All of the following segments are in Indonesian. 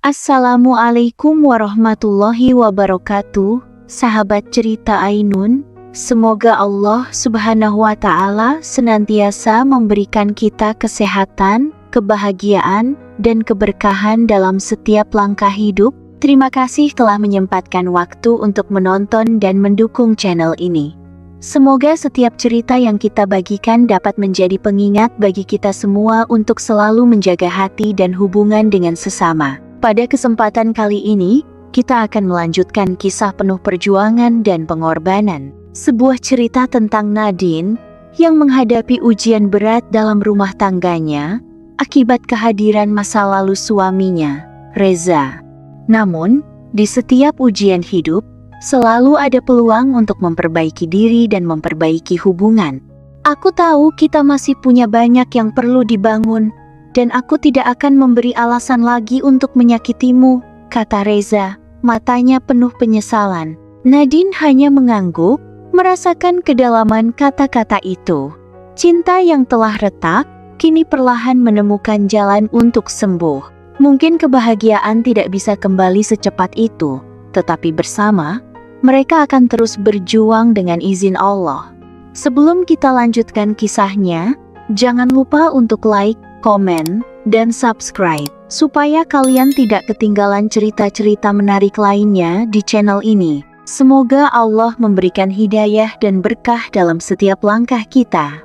Assalamualaikum warahmatullahi wabarakatuh, sahabat cerita Ainun. Semoga Allah Subhanahu wa Ta'ala senantiasa memberikan kita kesehatan, kebahagiaan, dan keberkahan dalam setiap langkah hidup. Terima kasih telah menyempatkan waktu untuk menonton dan mendukung channel ini. Semoga setiap cerita yang kita bagikan dapat menjadi pengingat bagi kita semua untuk selalu menjaga hati dan hubungan dengan sesama. Pada kesempatan kali ini, kita akan melanjutkan kisah penuh perjuangan dan pengorbanan. Sebuah cerita tentang Nadine yang menghadapi ujian berat dalam rumah tangganya akibat kehadiran masa lalu suaminya, Reza. Namun, di setiap ujian hidup, selalu ada peluang untuk memperbaiki diri dan memperbaiki hubungan. Aku tahu kita masih punya banyak yang perlu dibangun, dan aku tidak akan memberi alasan lagi untuk menyakitimu, kata Reza, matanya penuh penyesalan. Nadine hanya mengangguk, merasakan kedalaman kata-kata itu. Cinta yang telah retak, kini perlahan menemukan jalan untuk sembuh. Mungkin kebahagiaan tidak bisa kembali secepat itu, tetapi bersama, mereka akan terus berjuang dengan izin Allah. Sebelum kita lanjutkan kisahnya, jangan lupa untuk like, komen, dan subscribe, supaya kalian tidak ketinggalan cerita-cerita menarik lainnya di channel ini. Semoga Allah memberikan hidayah dan berkah dalam setiap langkah kita.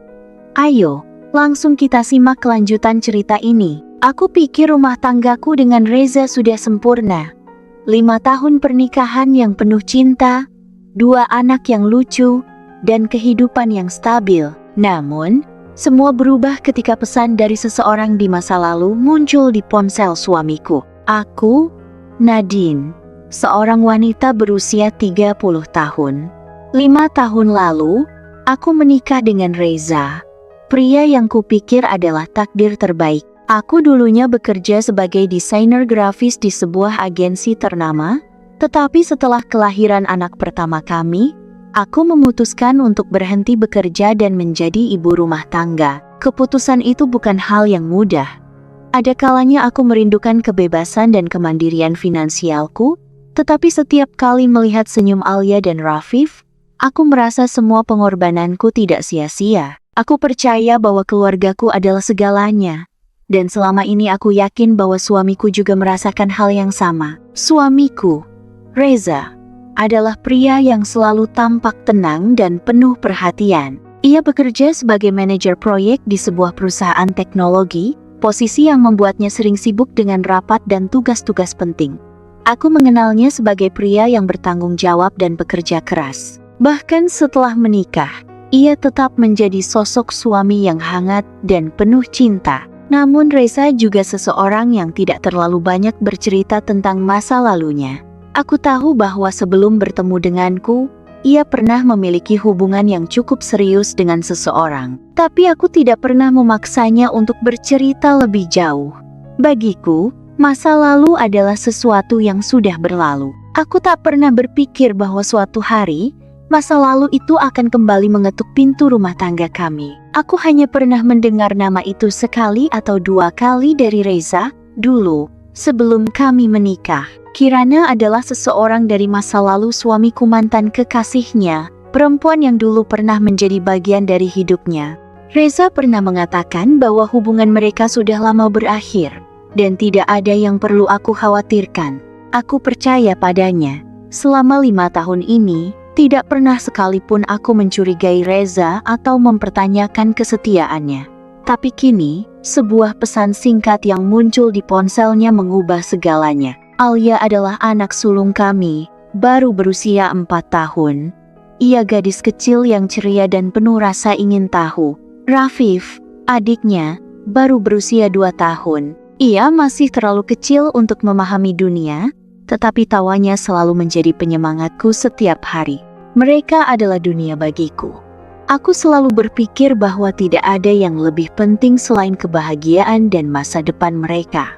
Ayo, langsung kita simak kelanjutan cerita ini. Aku pikir rumah tanggaku dengan Reza sudah sempurna. 5 tahun pernikahan yang penuh cinta, 2 anak yang lucu, dan kehidupan yang stabil. Namun, semua berubah ketika pesan dari seseorang di masa lalu muncul di ponsel suamiku. Aku, Nadine, seorang wanita berusia 30 tahun. 5 tahun lalu, aku menikah dengan Reza, pria yang kupikir adalah takdir terbaik. Aku dulunya bekerja sebagai desainer grafis di sebuah agensi ternama, tetapi setelah kelahiran anak pertama kami, aku memutuskan untuk berhenti bekerja dan menjadi ibu rumah tangga. Keputusan itu bukan hal yang mudah. Ada kalanya aku merindukan kebebasan dan kemandirian finansialku, tetapi setiap kali melihat senyum Alia dan Rafif, aku merasa semua pengorbananku tidak sia-sia. Aku percaya bahwa keluargaku adalah segalanya. Dan selama ini aku yakin bahwa suamiku juga merasakan hal yang sama. Suamiku, Reza, adalah pria yang selalu tampak tenang dan penuh perhatian. Ia bekerja sebagai manajer proyek di sebuah perusahaan teknologi, posisi yang membuatnya sering sibuk dengan rapat dan tugas-tugas penting. Aku mengenalnya sebagai pria yang bertanggung jawab dan bekerja keras. Bahkan setelah menikah, ia tetap menjadi sosok suami yang hangat dan penuh cinta. Namun Reza juga seseorang yang tidak terlalu banyak bercerita tentang masa lalunya. Aku tahu bahwa sebelum bertemu denganku, ia pernah memiliki hubungan yang cukup serius dengan seseorang. Tapi aku tidak pernah memaksanya untuk bercerita lebih jauh. Bagiku, masa lalu adalah sesuatu yang sudah berlalu. Aku tak pernah berpikir bahwa suatu hari, masa lalu itu akan kembali mengetuk pintu rumah tangga kami. Aku hanya pernah mendengar nama itu sekali atau 2 kali dari Reza, dulu, sebelum kami menikah. Kirana adalah seseorang dari masa lalu suamiku, mantan kekasihnya, perempuan yang dulu pernah menjadi bagian dari hidupnya. Reza pernah mengatakan bahwa hubungan mereka sudah lama berakhir, dan tidak ada yang perlu aku khawatirkan. Aku percaya padanya. Selama 5 tahun ini, tidak pernah sekalipun aku mencurigai Reza atau mempertanyakan kesetiaannya. Tapi kini, sebuah pesan singkat yang muncul di ponselnya mengubah segalanya. Alia adalah anak sulung kami, baru berusia 4 tahun. Ia gadis kecil yang ceria dan penuh rasa ingin tahu. Rafif, adiknya, baru berusia 2 tahun. Ia masih terlalu kecil untuk memahami dunia, tetapi tawanya selalu menjadi penyemangatku setiap hari. Mereka adalah dunia bagiku. Aku selalu berpikir bahwa tidak ada yang lebih penting selain kebahagiaan dan masa depan mereka.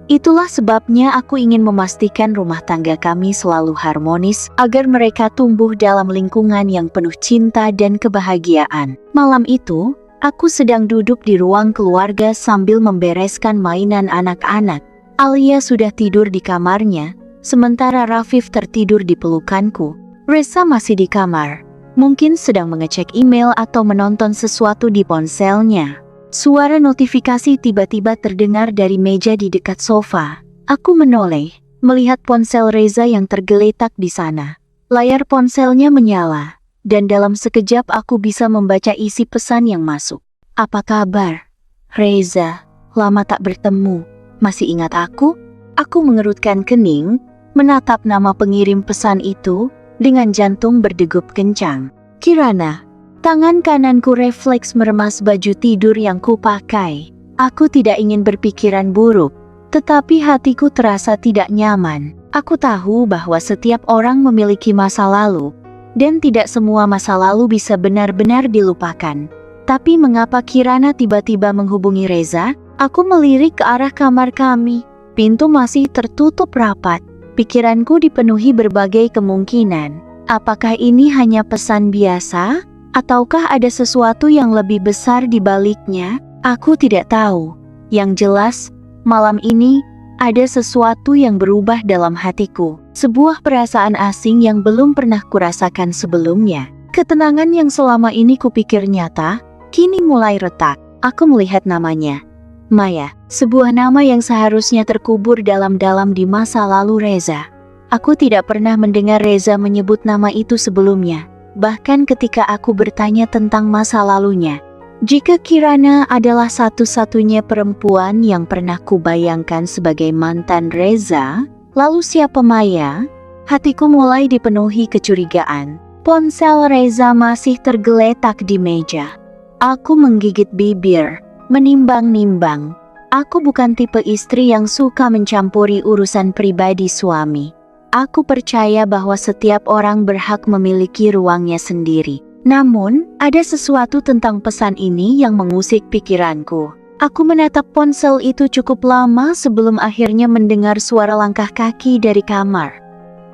Itulah sebabnya aku ingin memastikan rumah tangga kami selalu harmonis agar mereka tumbuh dalam lingkungan yang penuh cinta dan kebahagiaan. Malam itu, aku sedang duduk di ruang keluarga sambil membereskan mainan anak-anak. Alia sudah tidur di kamarnya, sementara Rafif tertidur di pelukanku. Reza masih di kamar, mungkin sedang mengecek email atau menonton sesuatu di ponselnya. Suara notifikasi tiba-tiba terdengar dari meja di dekat sofa. Aku menoleh, melihat ponsel Reza yang tergeletak di sana. Layar ponselnya menyala, dan dalam sekejap aku bisa membaca isi pesan yang masuk. Apa kabar? Reza, lama tak bertemu. Masih ingat aku? Aku mengerutkan kening, menatap nama pengirim pesan itu, dengan jantung berdegup kencang. Kirana. Tangan kananku refleks meremas baju tidur yang kupakai. Aku tidak ingin berpikiran buruk, tetapi hatiku terasa tidak nyaman. Aku tahu bahwa setiap orang memiliki masa lalu, dan tidak semua masa lalu bisa benar-benar dilupakan. Tapi mengapa Kirana tiba-tiba menghubungi Reza? Aku melirik ke arah kamar kami. Pintu masih tertutup rapat. Pikiranku dipenuhi berbagai kemungkinan. Apakah ini hanya pesan biasa? Ataukah ada sesuatu yang lebih besar di baliknya? Aku tidak tahu. Yang jelas, malam ini ada sesuatu yang berubah dalam hatiku. Sebuah perasaan asing yang belum pernah kurasakan sebelumnya. Ketenangan yang selama ini kupikir nyata, kini mulai retak. Aku melihat namanya. Maya, sebuah nama yang seharusnya terkubur dalam-dalam di masa lalu Reza. Aku tidak pernah mendengar Reza menyebut nama itu sebelumnya, bahkan ketika aku bertanya tentang masa lalunya. Jika Kirana adalah satu-satunya perempuan yang pernah kubayangkan sebagai mantan Reza, lalu siapa Maya? Hatiku mulai dipenuhi kecurigaan. Ponsel Reza masih tergeletak di meja. Aku menggigit bibir, menimbang-nimbang. Aku bukan tipe istri yang suka mencampuri urusan pribadi suami. Aku percaya bahwa setiap orang berhak memiliki ruangnya sendiri. Namun, ada sesuatu tentang pesan ini yang mengusik pikiranku. Aku menatap ponsel itu cukup lama sebelum akhirnya mendengar suara langkah kaki dari kamar.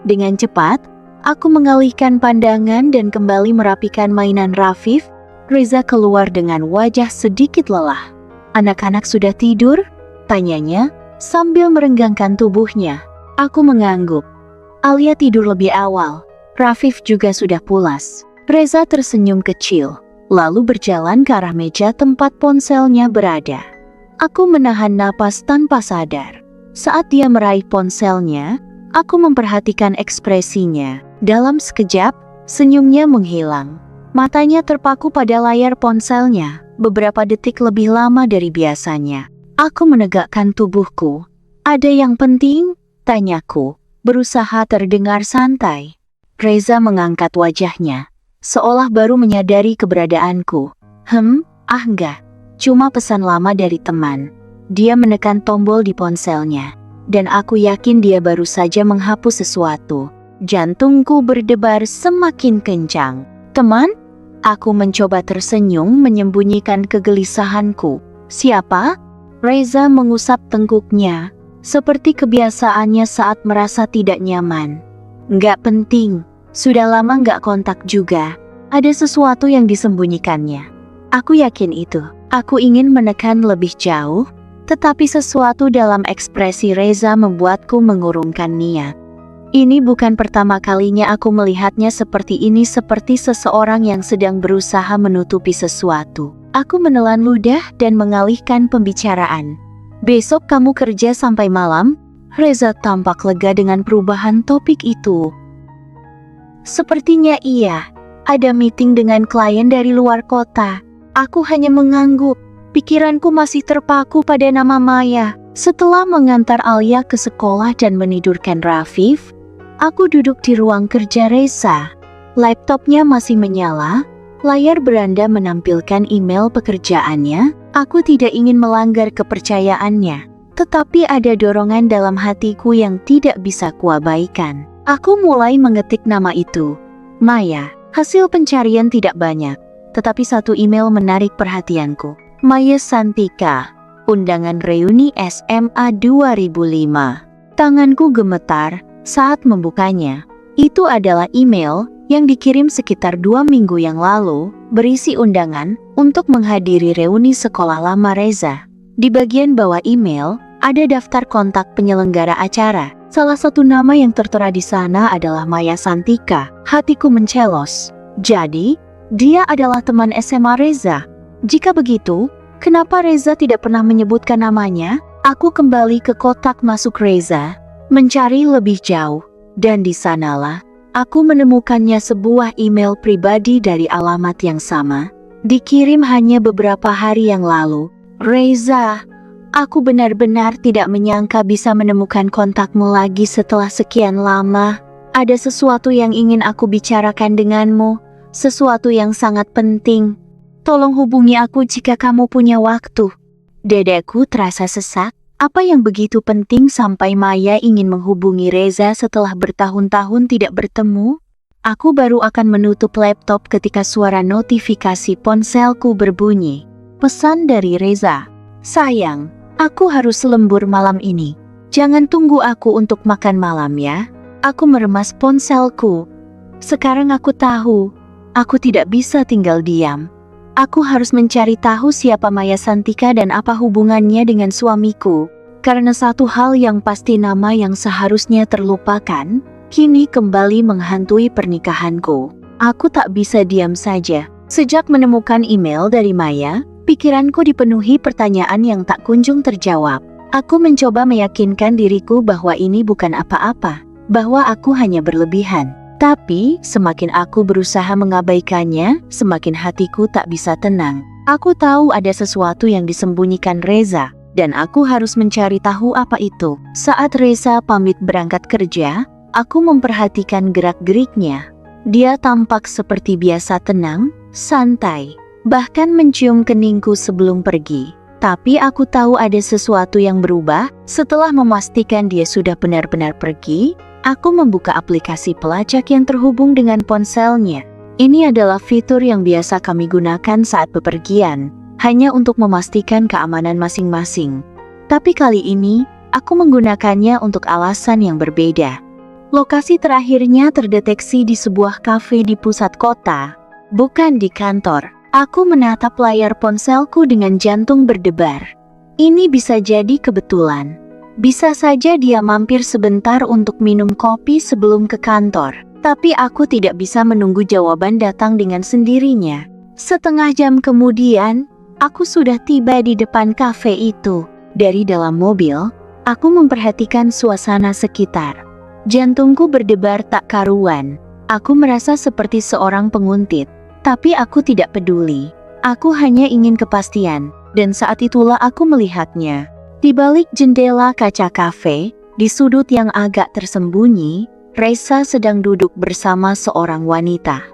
Dengan cepat, aku mengalihkan pandangan dan kembali merapikan mainan Rafif. Reza keluar dengan wajah sedikit lelah. Anak-anak sudah tidur? Tanyanya, sambil merenggangkan tubuhnya. Aku mengangguk. Alia tidur lebih awal. Rafif juga sudah pulas. Reza tersenyum kecil, lalu berjalan ke arah meja tempat ponselnya berada. Aku menahan napas tanpa sadar. Saat dia meraih ponselnya, aku memperhatikan ekspresinya. Dalam sekejap, senyumnya menghilang. Matanya terpaku pada layar ponselnya, beberapa detik lebih lama dari biasanya. Aku menegakkan tubuhku. Ada yang penting? Tanyaku, berusaha terdengar santai. Reza mengangkat wajahnya, seolah baru menyadari keberadaanku. Enggak. Cuma pesan lama dari teman. Dia menekan tombol di ponselnya, dan aku yakin dia baru saja menghapus sesuatu. Jantungku berdebar semakin kencang. Teman? Aku mencoba tersenyum menyembunyikan kegelisahanku. Siapa? Reza mengusap tengkuknya, seperti kebiasaannya saat merasa tidak nyaman. Nggak penting, sudah lama nggak kontak juga. Ada sesuatu yang disembunyikannya. Aku yakin itu. Aku ingin menekan lebih jauh, tetapi sesuatu dalam ekspresi Reza membuatku mengurungkan niat. Ini bukan pertama kalinya aku melihatnya seperti ini, seperti seseorang yang sedang berusaha menutupi sesuatu. Aku menelan ludah dan mengalihkan pembicaraan. Besok kamu kerja sampai malam? Reza tampak lega dengan perubahan topik itu. Sepertinya iya. Ada meeting dengan klien dari luar kota. Aku hanya mengangguk. Pikiranku masih terpaku pada nama Maya. Setelah mengantar Alia ke sekolah dan menidurkan Rafif, aku duduk di ruang kerja Reza. Laptopnya masih menyala, layar beranda menampilkan email pekerjaannya. Aku tidak ingin melanggar kepercayaannya, tetapi ada dorongan dalam hatiku yang tidak bisa kuabaikan. Aku mulai mengetik nama itu. Maya. Hasil pencarian tidak banyak, tetapi satu email menarik perhatianku. Maya Santika, undangan reuni SMA 2005. Tanganku gemetar saat membukanya. Itu adalah email yang dikirim sekitar 2 minggu yang lalu, berisi undangan untuk menghadiri reuni sekolah lama Reza. Di bagian bawah email, Ada daftar kontak penyelenggara acara. Salah satu nama yang tertera di sana adalah Maya Santika. Hatiku mencelos. Jadi, dia adalah teman SMA Reza. Jika begitu, kenapa Reza tidak pernah menyebutkan namanya? Aku kembali ke kotak masuk Reza, mencari lebih jauh. Dan di sanalah, aku menemukannya sebuah email pribadi dari alamat yang sama. Dikirim hanya beberapa hari yang lalu. Reza, aku benar-benar tidak menyangka bisa menemukan kontakmu lagi setelah sekian lama. Ada sesuatu yang ingin aku bicarakan denganmu, sesuatu yang sangat penting. Tolong hubungi aku jika kamu punya waktu. Dadaku terasa sesak. Apa yang begitu penting sampai Maya ingin menghubungi Reza setelah bertahun-tahun tidak bertemu? Aku baru akan menutup laptop ketika suara notifikasi ponselku berbunyi. Pesan dari Reza. Sayang, aku harus lembur malam ini. Jangan tunggu aku untuk makan malam ya. Aku meremas ponselku. Sekarang aku tahu, aku tidak bisa tinggal diam. Aku harus mencari tahu siapa Maya Santika dan apa hubungannya dengan suamiku. Karena satu hal yang pasti, nama yang seharusnya terlupakan, kini kembali menghantui pernikahanku. Aku tak bisa diam saja. Sejak menemukan email dari Maya, pikiranku dipenuhi pertanyaan yang tak kunjung terjawab. Aku mencoba meyakinkan diriku bahwa ini bukan apa-apa, bahwa aku hanya berlebihan. Tapi, semakin aku berusaha mengabaikannya, semakin hatiku tak bisa tenang. Aku tahu ada sesuatu yang disembunyikan Reza, dan aku harus mencari tahu apa itu. Saat Reza pamit berangkat kerja, aku memperhatikan gerak-geriknya. Dia tampak seperti biasa tenang, santai, bahkan mencium keningku sebelum pergi. Tapi aku tahu ada sesuatu yang berubah. Setelah memastikan dia sudah benar-benar pergi, aku membuka aplikasi pelacak yang terhubung dengan ponselnya. Ini adalah fitur yang biasa kami gunakan saat bepergian, hanya untuk memastikan keamanan masing-masing. Tapi kali ini, aku menggunakannya untuk alasan yang berbeda. Lokasi terakhirnya terdeteksi di sebuah kafe di pusat kota, bukan di kantor. Aku menatap layar ponselku dengan jantung berdebar. Ini bisa jadi kebetulan. Bisa saja dia mampir sebentar untuk minum kopi sebelum ke kantor. Tapi aku tidak bisa menunggu jawaban datang dengan sendirinya. Setengah jam kemudian, aku sudah tiba di depan kafe itu. Dari dalam mobil, aku memperhatikan suasana sekitar. Jantungku berdebar tak karuan. Aku merasa seperti seorang penguntit. Tapi aku tidak peduli. Aku hanya ingin kepastian. Dan saat itulah aku melihatnya. Di balik jendela kaca kafe, di sudut yang agak tersembunyi, Reza sedang duduk bersama seorang wanita.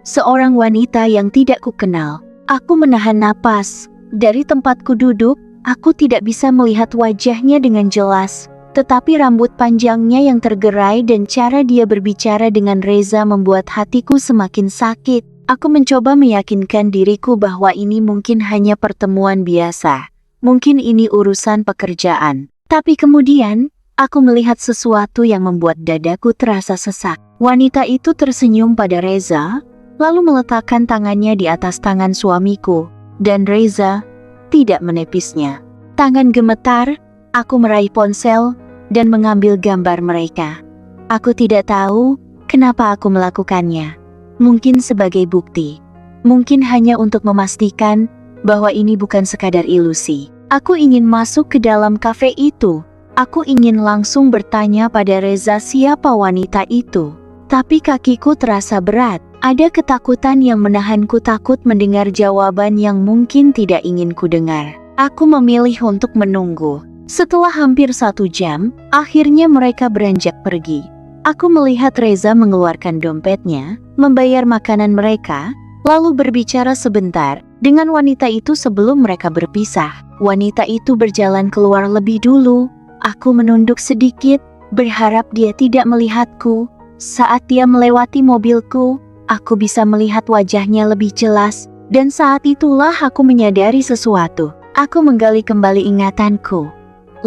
Seorang wanita yang tidak kukenal. Aku menahan napas. Dari tempatku duduk, aku tidak bisa melihat wajahnya dengan jelas. Tetapi rambut panjangnya yang tergerai dan cara dia berbicara dengan Reza membuat hatiku semakin sakit. Aku mencoba meyakinkan diriku bahwa ini mungkin hanya pertemuan biasa. Mungkin ini urusan pekerjaan. Tapi kemudian, aku melihat sesuatu yang membuat dadaku terasa sesak. Wanita itu tersenyum pada Reza, lalu meletakkan tangannya di atas tangan suamiku. Dan Reza tidak menepisnya. Tangan gemetar, aku meraih ponsel dan mengambil gambar mereka. Aku tidak tahu kenapa aku melakukannya. Mungkin sebagai bukti. Mungkin hanya untuk memastikan bahwa ini bukan sekadar ilusi. Aku ingin masuk ke dalam kafe itu. Aku ingin langsung bertanya pada Reza siapa wanita itu. Tapi kakiku terasa berat. Ada ketakutan yang menahanku takut mendengar jawaban yang mungkin tidak ingin ku dengar. Aku memilih untuk menunggu. Setelah hampir 1 jam, akhirnya mereka beranjak pergi. Aku melihat Reza mengeluarkan dompetnya, membayar makanan mereka, lalu berbicara sebentar dengan wanita itu sebelum mereka berpisah. Wanita itu berjalan keluar lebih dulu. Aku menunduk sedikit, berharap dia tidak melihatku. Saat dia melewati mobilku, aku bisa melihat wajahnya lebih jelas, dan saat itulah aku menyadari sesuatu. Aku menggali kembali ingatanku.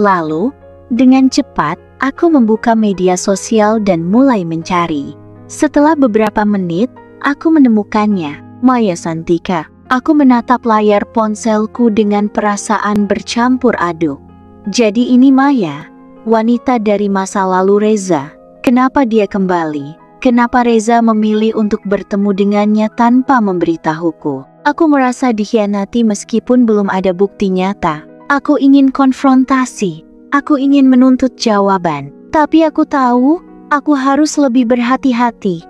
Lalu, dengan cepat, aku membuka media sosial dan mulai mencari. Setelah beberapa menit, aku menemukannya, Maya Santika. Aku menatap layar ponselku dengan perasaan bercampur aduk. Jadi ini Maya, wanita dari masa lalu Reza. Kenapa dia kembali? Kenapa Reza memilih untuk bertemu dengannya tanpa memberitahuku? Aku merasa dikhianati meskipun belum ada bukti nyata. Aku ingin konfrontasi. Aku ingin menuntut jawaban. Tapi aku tahu, aku harus lebih berhati-hati.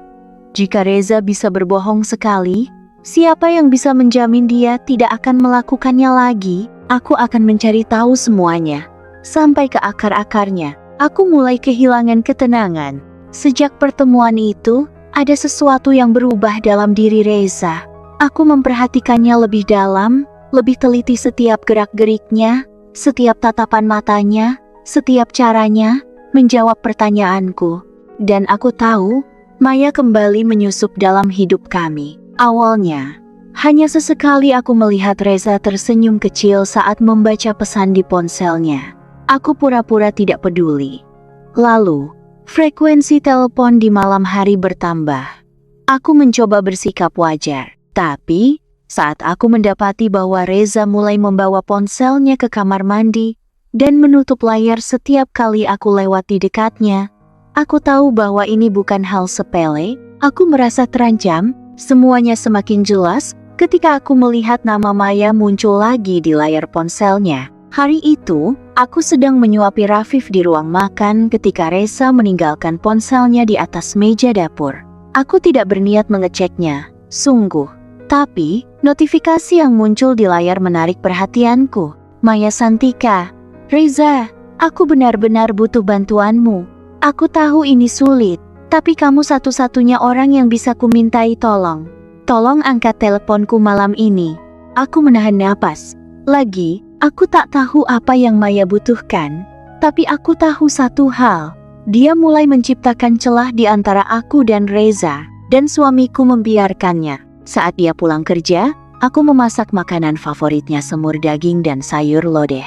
Jika Reza bisa berbohong sekali, siapa yang bisa menjamin dia tidak akan melakukannya lagi? Aku akan mencari tahu semuanya. Sampai ke akar-akarnya. Aku mulai kehilangan ketenangan. Sejak pertemuan itu, ada sesuatu yang berubah dalam diri Reza. Aku memperhatikannya lebih dalam, lebih teliti setiap gerak-geriknya, setiap tatapan matanya, setiap caranya menjawab pertanyaanku. Dan aku tahu, Maya kembali menyusup dalam hidup kami. Awalnya, hanya sesekali aku melihat Reza tersenyum kecil saat membaca pesan di ponselnya. Aku pura-pura tidak peduli. Lalu, frekuensi telepon di malam hari bertambah. Aku mencoba bersikap wajar, tapi saat aku mendapati bahwa Reza mulai membawa ponselnya ke kamar mandi dan menutup layar setiap kali aku lewat di dekatnya, aku tahu bahwa ini bukan hal sepele. Aku merasa terancam. Semuanya semakin jelas ketika aku melihat nama Maya muncul lagi di layar ponselnya. Hari itu, aku sedang menyuapi Rafif di ruang makan ketika Reza meninggalkan ponselnya di atas meja dapur. Aku tidak berniat mengeceknya, sungguh. Tapi, notifikasi yang muncul di layar menarik perhatianku. Maya Santika, Reza, aku benar-benar butuh bantuanmu. Aku tahu ini sulit, tapi kamu satu-satunya orang yang bisa kumintai tolong. Tolong angkat teleponku malam ini. Aku menahan napas. Lagi, aku tak tahu apa yang Maya butuhkan, tapi aku tahu satu hal. Dia mulai menciptakan celah di antara aku dan Reza, dan suamiku membiarkannya. Saat dia pulang kerja, aku memasak makanan favoritnya, semur daging dan sayur lodeh.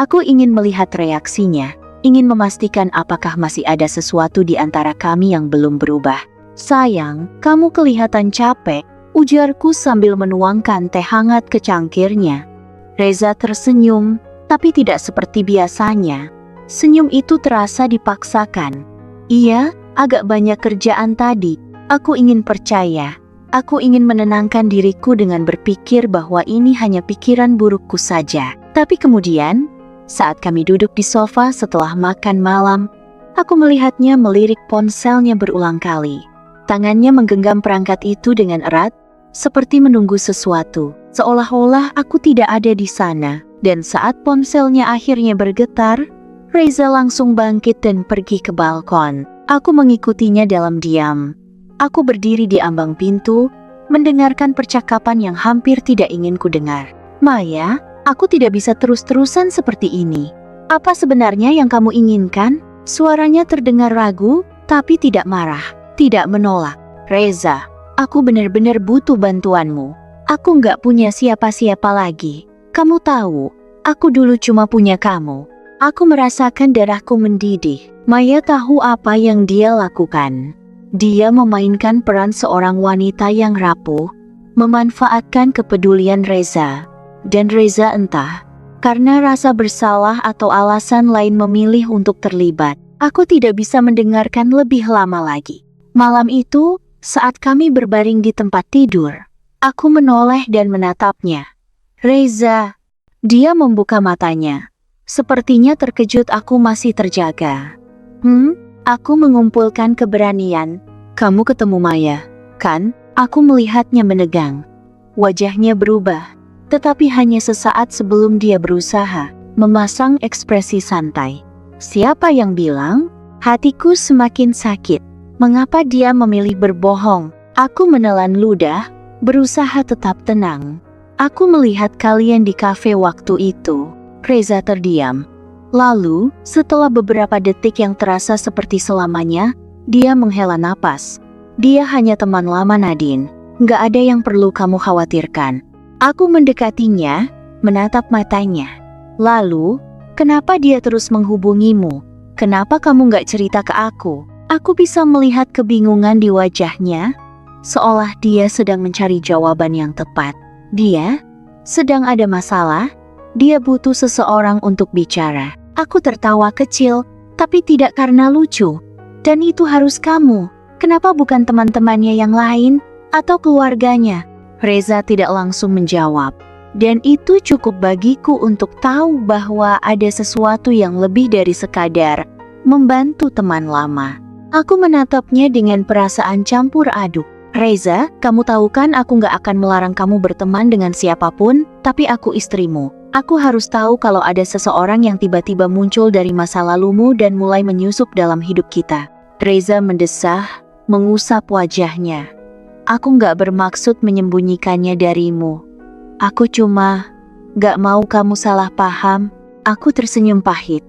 Aku ingin melihat reaksinya, ingin memastikan apakah masih ada sesuatu di antara kami yang belum berubah. Sayang, kamu kelihatan capek, ujarku sambil menuangkan teh hangat ke cangkirnya. Reza tersenyum, tapi tidak seperti biasanya. Senyum itu terasa dipaksakan. Iya, agak banyak kerjaan tadi. Aku ingin percaya. Aku ingin menenangkan diriku dengan berpikir bahwa ini hanya pikiran burukku saja. Tapi kemudian, saat kami duduk di sofa setelah makan malam, aku melihatnya melirik ponselnya berulang kali. Tangannya menggenggam perangkat itu dengan erat, seperti menunggu sesuatu. Seolah-olah aku tidak ada di sana. Dan saat ponselnya akhirnya bergetar, Reza langsung bangkit dan pergi ke balkon. Aku mengikutinya dalam diam. Aku berdiri di ambang pintu, mendengarkan percakapan yang hampir tidak ingin ku dengar. Maya, aku tidak bisa terus-terusan seperti ini. Apa sebenarnya yang kamu inginkan? Suaranya terdengar ragu, tapi tidak marah, tidak menolak. Reza, aku benar-benar butuh bantuanmu. Aku nggak punya siapa-siapa lagi. Kamu tahu, aku dulu cuma punya kamu. Aku merasakan darahku mendidih. Maya tahu apa yang dia lakukan. Dia memainkan peran seorang wanita yang rapuh, memanfaatkan kepedulian Reza. Dan Reza entah, karena rasa bersalah atau alasan lain memilih untuk terlibat. Aku tidak bisa mendengarkan lebih lama lagi. Malam itu, saat kami berbaring di tempat tidur, aku menoleh dan menatapnya. Reza, dia membuka matanya. Sepertinya terkejut aku masih terjaga. Aku mengumpulkan keberanian. Kamu ketemu Maya, kan? Aku melihatnya menegang. Wajahnya berubah, tetapi hanya sesaat sebelum dia berusaha memasang ekspresi santai. Siapa yang bilang? Hatiku semakin sakit. Mengapa dia memilih berbohong? Aku menelan ludah, berusaha tetap tenang. Aku melihat kalian di kafe waktu itu. Reza terdiam. Lalu, setelah beberapa detik yang terasa seperti selamanya, dia menghela napas. Dia hanya teman lama Nadine. Nggak ada yang perlu kamu khawatirkan. Aku mendekatinya, menatap matanya. Lalu, kenapa dia terus menghubungimu? Kenapa kamu nggak cerita ke aku? Aku bisa melihat kebingungan di wajahnya, seolah dia sedang mencari jawaban yang tepat. Dia sedang ada masalah. Dia butuh seseorang untuk bicara. Aku tertawa kecil, tapi tidak karena lucu. Dan itu harus kamu. Kenapa bukan teman-temannya yang lain atau keluarganya? Reza tidak langsung menjawab. Dan itu cukup bagiku untuk tahu bahwa ada sesuatu yang lebih dari sekadar membantu teman lama. Aku menatapnya dengan perasaan campur aduk. Reza, kamu tahu kan aku gak akan melarang kamu berteman dengan siapapun, tapi aku istrimu. Aku harus tahu kalau ada seseorang yang tiba-tiba muncul dari masa lalumu dan mulai menyusup dalam hidup kita. Reza mendesah, mengusap wajahnya. Aku gak bermaksud menyembunyikannya darimu. Aku cuma gak mau kamu salah paham. Aku tersenyum pahit.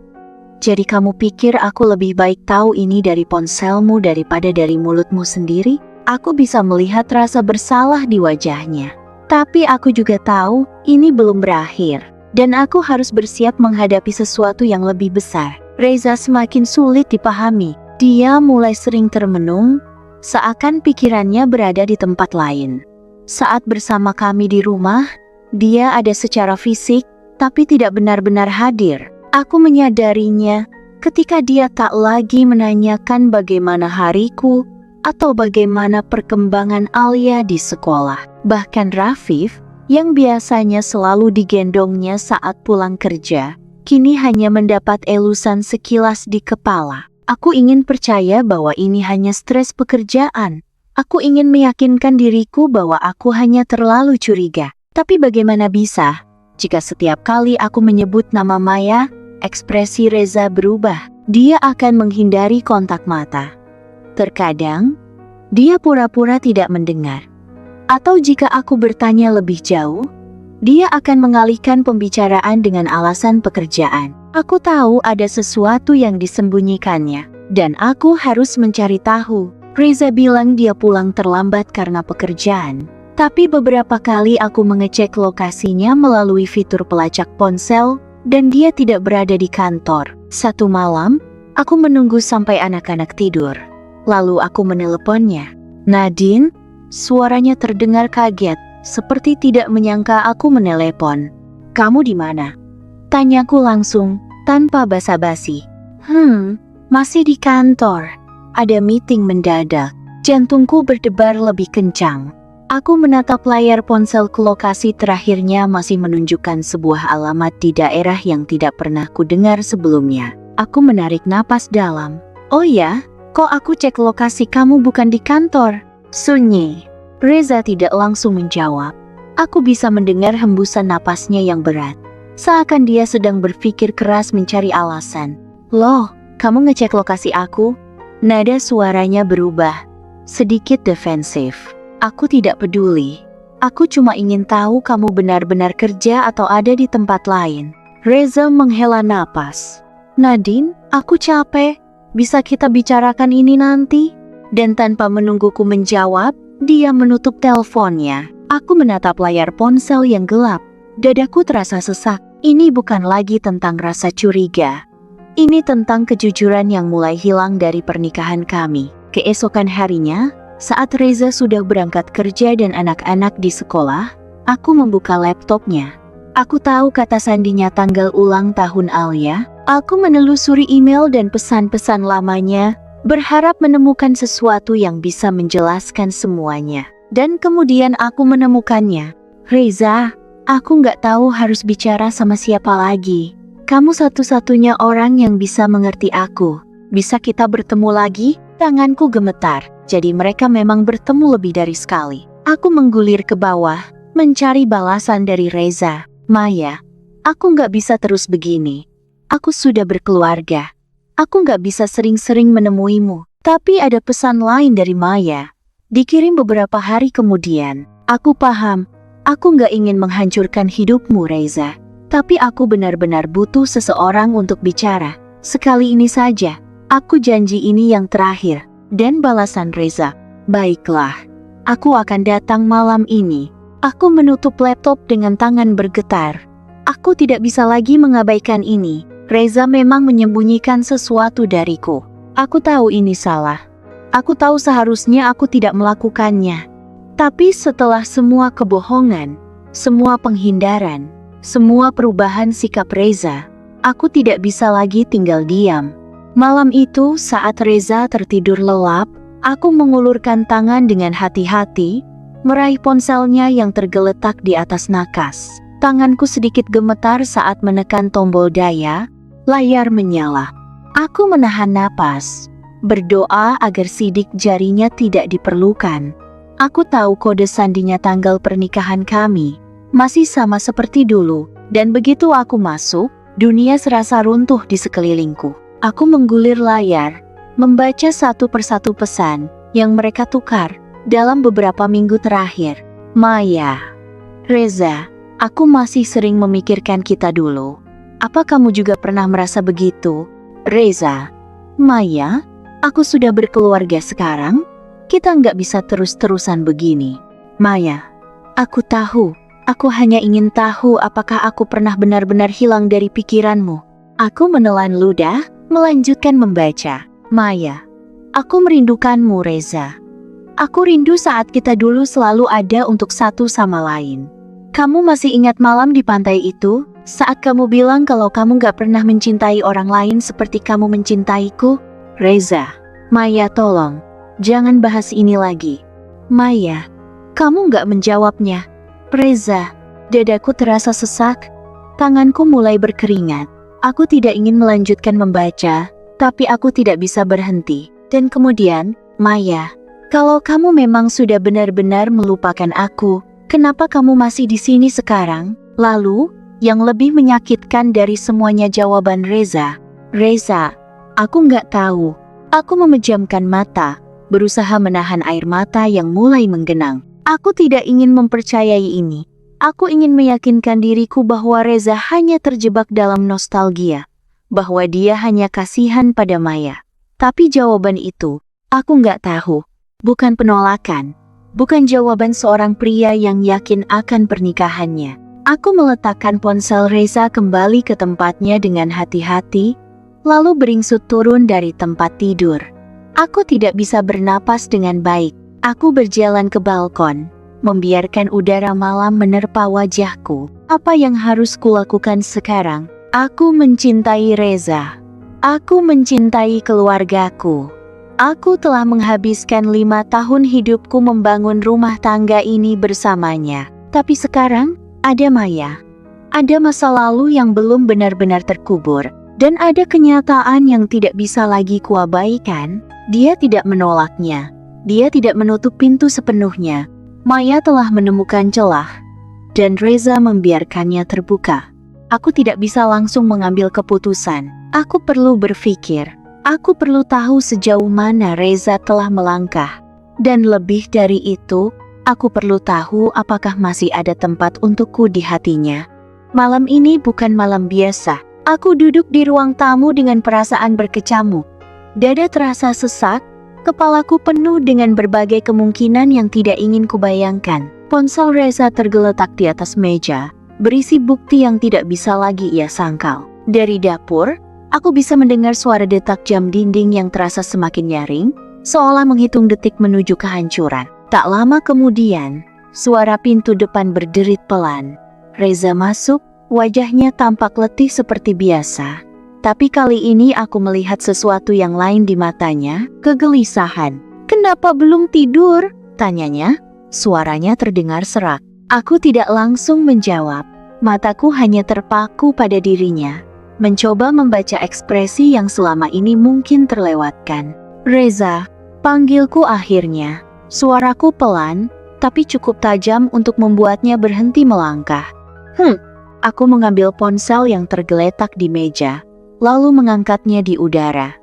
Jadi kamu pikir aku lebih baik tahu ini dari ponselmu daripada dari mulutmu sendiri? Aku bisa melihat rasa bersalah di wajahnya. Tapi aku juga tahu ini belum berakhir. Dan aku harus bersiap menghadapi sesuatu yang lebih besar. Reza semakin sulit dipahami. Dia mulai sering termenung, seakan pikirannya berada di tempat lain. Saat bersama kami di rumah, dia ada secara fisik, tapi tidak benar-benar hadir. Aku menyadarinya ketika dia tak lagi menanyakan bagaimana hariku, atau bagaimana perkembangan Alia di sekolah. Bahkan Rafif, yang biasanya selalu digendongnya saat pulang kerja, kini hanya mendapat elusan sekilas di kepala. Aku ingin percaya bahwa ini hanya stres pekerjaan. Aku ingin meyakinkan diriku bahwa aku hanya terlalu curiga. Tapi bagaimana bisa, jika setiap kali aku menyebut nama Maya, ekspresi Reza berubah. Dia akan menghindari kontak mata. Terkadang, dia pura-pura tidak mendengar. Atau jika aku bertanya lebih jauh, dia akan mengalihkan pembicaraan dengan alasan pekerjaan. Aku tahu ada sesuatu yang disembunyikannya, dan aku harus mencari tahu. Reza bilang dia pulang terlambat karena pekerjaan. Tapi beberapa kali aku mengecek lokasinya melalui fitur pelacak ponsel, dan dia tidak berada di kantor. Satu malam, aku menunggu sampai anak-anak tidur. Lalu aku meneleponnya. Nadine, suaranya terdengar kaget, seperti tidak menyangka aku menelepon. Kamu di mana? Tanyaku langsung, tanpa basa-basi. Masih di kantor. Ada meeting mendadak. Jantungku berdebar lebih kencang. Aku menatap layar ponselku. Lokasi terakhirnya masih menunjukkan sebuah alamat di daerah yang tidak pernah kudengar sebelumnya. Aku menarik napas dalam. Oh ya? Kok aku cek lokasi kamu bukan di kantor? Sunyi. Reza tidak langsung menjawab. Aku bisa mendengar hembusan napasnya yang berat. Seakan dia sedang berpikir keras mencari alasan. Loh, kamu ngecek lokasi aku? Nada suaranya berubah. Sedikit defensif. Aku tidak peduli. Aku cuma ingin tahu kamu benar-benar kerja atau ada di tempat lain. Reza menghela napas. Nadine, aku capek. Bisa kita bicarakan ini nanti? Dan tanpa menungguku menjawab, dia menutup teleponnya. Aku menatap layar ponsel yang gelap. Dadaku terasa sesak. Ini bukan lagi tentang rasa curiga. Ini tentang kejujuran yang mulai hilang dari pernikahan kami. Keesokan harinya, saat Reza sudah berangkat kerja dan anak-anak di sekolah, aku membuka laptopnya. Aku tahu kata sandinya tanggal ulang tahun Alia. Aku menelusuri email dan pesan-pesan lamanya, berharap menemukan sesuatu yang bisa menjelaskan semuanya. Dan kemudian aku menemukannya. Reza, aku nggak tahu harus bicara sama siapa lagi. Kamu satu-satunya orang yang bisa mengerti aku. Bisa kita bertemu lagi? Tanganku gemetar. Jadi mereka memang bertemu lebih dari sekali. Aku menggulir ke bawah, mencari balasan dari Reza. Maya, aku nggak bisa terus begini. Aku sudah berkeluarga. Aku nggak bisa sering-sering menemuimu. Tapi ada pesan lain dari Maya. Dikirim beberapa hari kemudian. Aku paham. Aku nggak ingin menghancurkan hidupmu, Reza. Tapi aku benar-benar butuh seseorang untuk bicara. Sekali ini saja. Aku janji ini yang terakhir. Dan balasan Reza. Baiklah. Aku akan datang malam ini. Aku menutup laptop dengan tangan bergetar. Aku tidak bisa lagi mengabaikan ini. Reza memang menyembunyikan sesuatu dariku. Aku tahu ini salah. Aku tahu seharusnya aku tidak melakukannya. Tapi setelah semua kebohongan, semua penghindaran, semua perubahan sikap Reza. Aku tidak bisa lagi tinggal diam. Malam itu saat Reza tertidur lelap, aku mengulurkan tangan dengan hati-hati, meraih ponselnya yang tergeletak di atas nakas. Tanganku sedikit gemetar saat menekan tombol daya, layar menyala. Aku menahan napas, berdoa agar sidik jarinya tidak diperlukan. Aku tahu kode sandinya tanggal pernikahan kami, masih sama seperti dulu, dan begitu aku masuk, dunia serasa runtuh di sekelilingku. Aku menggulir layar, membaca satu persatu pesan yang mereka tukar dalam beberapa minggu terakhir. Maya, Reza, aku masih sering memikirkan kita dulu. Apa kamu juga pernah merasa begitu? Reza, Maya, aku sudah berkeluarga sekarang. Kita nggak bisa terus-terusan begini. Maya, aku tahu. Aku hanya ingin tahu apakah aku pernah benar-benar hilang dari pikiranmu. Aku menelan ludah, melanjutkan membaca. Maya, aku merindukanmu Reza. Aku rindu saat kita dulu selalu ada untuk satu sama lain. Kamu masih ingat malam di pantai itu? Saat kamu bilang kalau kamu gak pernah mencintai orang lain seperti kamu mencintaiku? Reza, Maya tolong, jangan bahas ini lagi. Maya, kamu gak menjawabnya. Reza, dadaku terasa sesak, tanganku mulai berkeringat. Aku tidak ingin melanjutkan membaca, tapi aku tidak bisa berhenti. Dan kemudian, Maya, kalau kamu memang sudah benar-benar melupakan aku, kenapa kamu masih di sini sekarang? Lalu, yang lebih menyakitkan dari semuanya jawaban Reza. Reza, aku nggak tahu. Aku memejamkan mata, berusaha menahan air mata yang mulai menggenang. Aku tidak ingin mempercayai ini. Aku ingin meyakinkan diriku bahwa Reza hanya terjebak dalam nostalgia, bahwa dia hanya kasihan pada Maya. Tapi jawaban itu, aku nggak tahu. Bukan penolakan, bukan jawaban seorang pria yang yakin akan pernikahannya. Aku meletakkan ponsel Reza kembali ke tempatnya dengan hati-hati, lalu beringsut turun dari tempat tidur. Aku tidak bisa bernapas dengan baik. Aku berjalan ke balkon, membiarkan udara malam menerpa wajahku. Apa yang harus kulakukan sekarang? Aku mencintai Reza. Aku mencintai keluargaku. Aku telah menghabiskan 5 tahun hidupku membangun rumah tangga ini bersamanya. Tapi sekarang, ada Maya. Ada masa lalu yang belum benar-benar terkubur. Dan ada kenyataan yang tidak bisa lagi kuabaikan. Dia tidak menolaknya. Dia tidak menutup pintu sepenuhnya. Maya telah menemukan celah, dan Reza membiarkannya terbuka. Aku tidak bisa langsung mengambil keputusan. Aku perlu berpikir. Aku perlu tahu sejauh mana Reza telah melangkah. Dan lebih dari itu, aku perlu tahu apakah masih ada tempat untukku di hatinya. Malam ini bukan malam biasa. Aku duduk di ruang tamu dengan perasaan berkecamuk. Dada terasa sesak. Kepalaku penuh dengan berbagai kemungkinan yang tidak ingin kubayangkan. Ponsel Reza tergeletak di atas meja, berisi bukti yang tidak bisa lagi ia sangkal. Dari dapur, aku bisa mendengar suara detak jam dinding yang terasa semakin nyaring, seolah menghitung detik menuju kehancuran. Tak lama kemudian, suara pintu depan berderit pelan. Reza masuk, wajahnya tampak letih seperti biasa. Tapi kali ini aku melihat sesuatu yang lain di matanya, kegelisahan. Kenapa belum tidur? Tanyanya. Suaranya terdengar serak. Aku tidak langsung menjawab. Mataku hanya terpaku pada dirinya, mencoba membaca ekspresi yang selama ini mungkin terlewatkan. Reza, panggilku akhirnya. Suaraku pelan, tapi cukup tajam untuk membuatnya berhenti melangkah. Aku mengambil ponsel yang tergeletak di meja, lalu mengangkatnya di udara.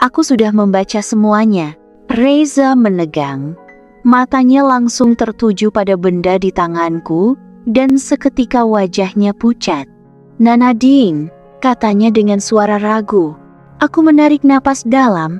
Aku sudah membaca semuanya. Reza menegang. Matanya langsung tertuju pada benda di tanganku, dan seketika wajahnya pucat. Nadine, katanya dengan suara ragu. Aku menarik napas dalam.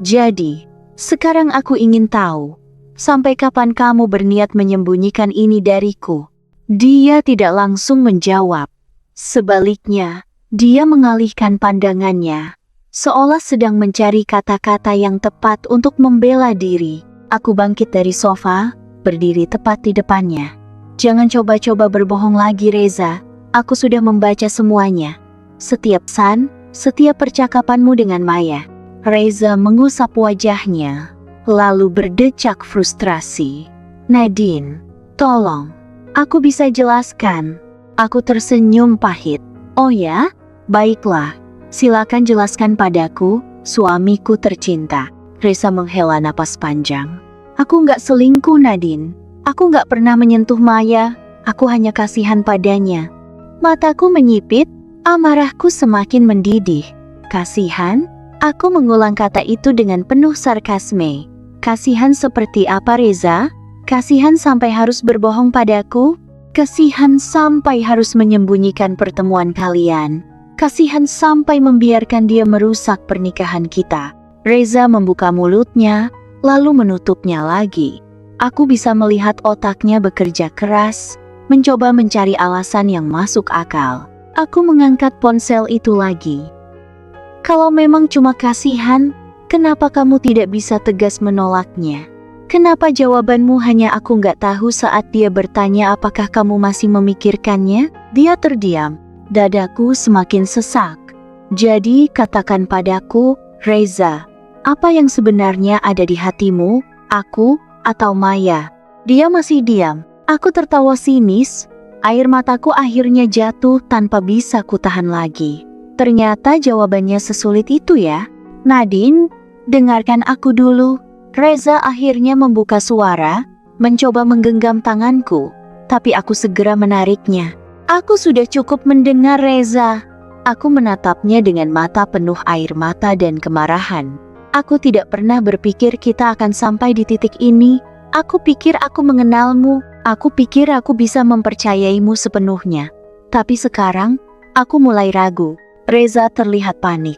Jadi, sekarang aku ingin tahu, sampai kapan kamu berniat menyembunyikan ini dariku? Dia tidak langsung menjawab. Sebaliknya, dia mengalihkan pandangannya, seolah sedang mencari kata-kata yang tepat untuk membela diri. Aku bangkit dari sofa, berdiri tepat di depannya. Jangan coba-coba berbohong lagi, Reza. Aku sudah membaca semuanya. Setiap pesan, setiap percakapanmu dengan Maya. Reza mengusap wajahnya, lalu berdecak frustrasi. Nadine, tolong. Aku bisa jelaskan. Aku tersenyum pahit. Oh ya? Baiklah. Silakan jelaskan padaku, suamiku tercinta. Reza menghela napas panjang. Aku nggak selingkuh, Nadine. Aku nggak pernah menyentuh Maya. Aku hanya kasihan padanya. Mataku menyipit, amarahku semakin mendidih. Kasihan? Aku mengulang kata itu dengan penuh sarkasme. Kasihan seperti apa, Reza? Kasihan sampai harus berbohong padaku? Kasihan sampai harus menyembunyikan pertemuan kalian? Kasihan sampai membiarkan dia merusak pernikahan kita? Reza membuka mulutnya, lalu menutupnya lagi. Aku bisa melihat otaknya bekerja keras, mencoba mencari alasan yang masuk akal. Aku mengangkat ponsel itu lagi. Kalau memang cuma kasihan, kenapa kamu tidak bisa tegas menolaknya? Kenapa jawabanmu hanya aku nggak tahu saat dia bertanya apakah kamu masih memikirkannya? Dia terdiam. Dadaku semakin sesak. Jadi katakan padaku, Reza, apa yang sebenarnya ada di hatimu, aku atau Maya? Dia masih diam. Aku tertawa sinis, air mataku akhirnya jatuh tanpa bisa kutahan lagi. Ternyata jawabannya sesulit itu ya. Nadine, dengarkan aku dulu. Reza akhirnya membuka suara, mencoba menggenggam tanganku, tapi aku segera menariknya. Aku sudah cukup mendengar, Reza. Aku menatapnya dengan mata penuh air mata dan kemarahan. Aku tidak pernah berpikir kita akan sampai di titik ini. Aku pikir aku mengenalmu. Aku pikir aku bisa mempercayaimu sepenuhnya. Tapi sekarang, aku mulai ragu. Reza terlihat panik.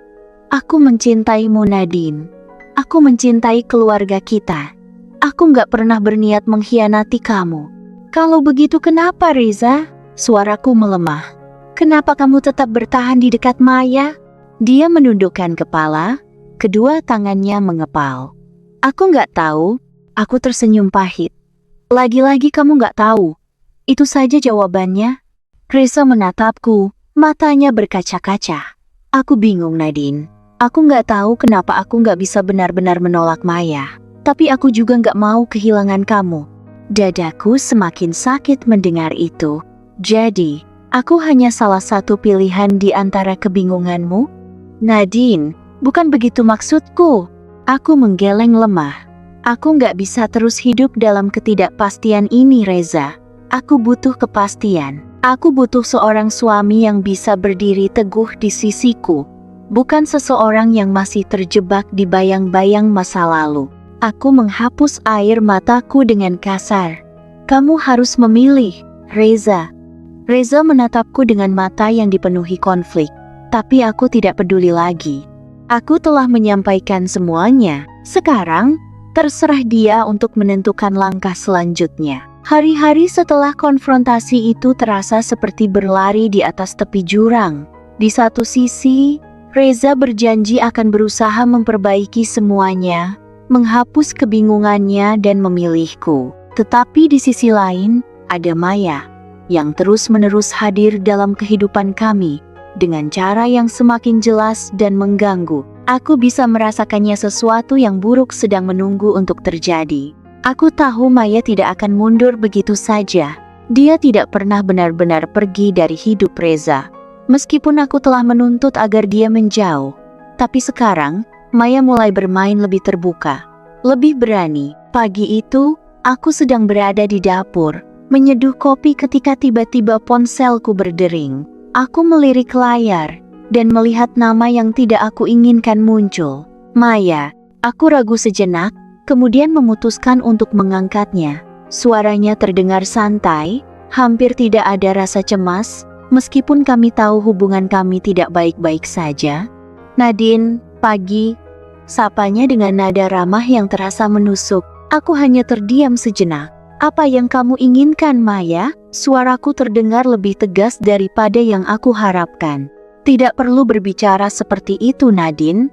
Aku mencintaimu, Nadine. Aku mencintai keluarga kita. Aku nggak pernah berniat mengkhianati kamu. Kalau begitu kenapa, Reza? Suaraku melemah. Kenapa kamu tetap bertahan di dekat Maya? Dia menundukkan kepala, kedua tangannya mengepal. Aku nggak tahu. Aku tersenyum pahit. Lagi-lagi kamu nggak tahu. Itu saja jawabannya. Reza menatapku, matanya berkaca-kaca. Aku bingung, Nadine. Aku nggak tahu kenapa aku nggak bisa benar-benar menolak Maya. Tapi aku juga nggak mau kehilangan kamu. Dadaku semakin sakit mendengar itu. Jadi, aku hanya salah satu pilihan di antara kebingunganmu? Nadine, bukan begitu maksudku. Aku menggeleng lemah. Aku nggak bisa terus hidup dalam ketidakpastian ini, Reza. Aku butuh kepastian. Aku butuh seorang suami yang bisa berdiri teguh di sisiku. Bukan seseorang yang masih terjebak di bayang-bayang masa lalu. Aku menghapus air mataku dengan kasar. Kamu harus memilih, Reza. Reza menatapku dengan mata yang dipenuhi konflik. Tapi aku tidak peduli lagi. Aku telah menyampaikan semuanya. Sekarang, terserah dia untuk menentukan langkah selanjutnya. Hari-hari setelah konfrontasi itu terasa seperti berlari di atas tepi jurang. Di satu sisi, Reza berjanji akan berusaha memperbaiki semuanya, menghapus kebingungannya dan memilihku. Tetapi di sisi lain, ada Maya, yang terus-menerus hadir dalam kehidupan kami, dengan cara yang semakin jelas dan mengganggu. Aku bisa merasakannya sesuatu yang buruk sedang menunggu untuk terjadi. Aku tahu Maya tidak akan mundur begitu saja. Dia tidak pernah benar-benar pergi dari hidup Reza. Meskipun aku telah menuntut agar dia menjauh. Tapi sekarang, Maya mulai bermain lebih terbuka, lebih berani. Pagi itu, aku sedang berada di dapur, menyeduh kopi ketika tiba-tiba ponselku berdering. Aku melirik layar dan melihat nama yang tidak aku inginkan muncul. Maya. Aku ragu sejenak, kemudian memutuskan untuk mengangkatnya. Suaranya terdengar santai, hampir tidak ada rasa cemas, meskipun kami tahu hubungan kami tidak baik-baik saja. Nadine, pagi. Sapanya dengan nada ramah yang terasa menusuk. Aku hanya terdiam sejenak. Apa yang kamu inginkan, Maya? Suaraku terdengar lebih tegas daripada yang aku harapkan. Tidak perlu berbicara seperti itu, Nadine.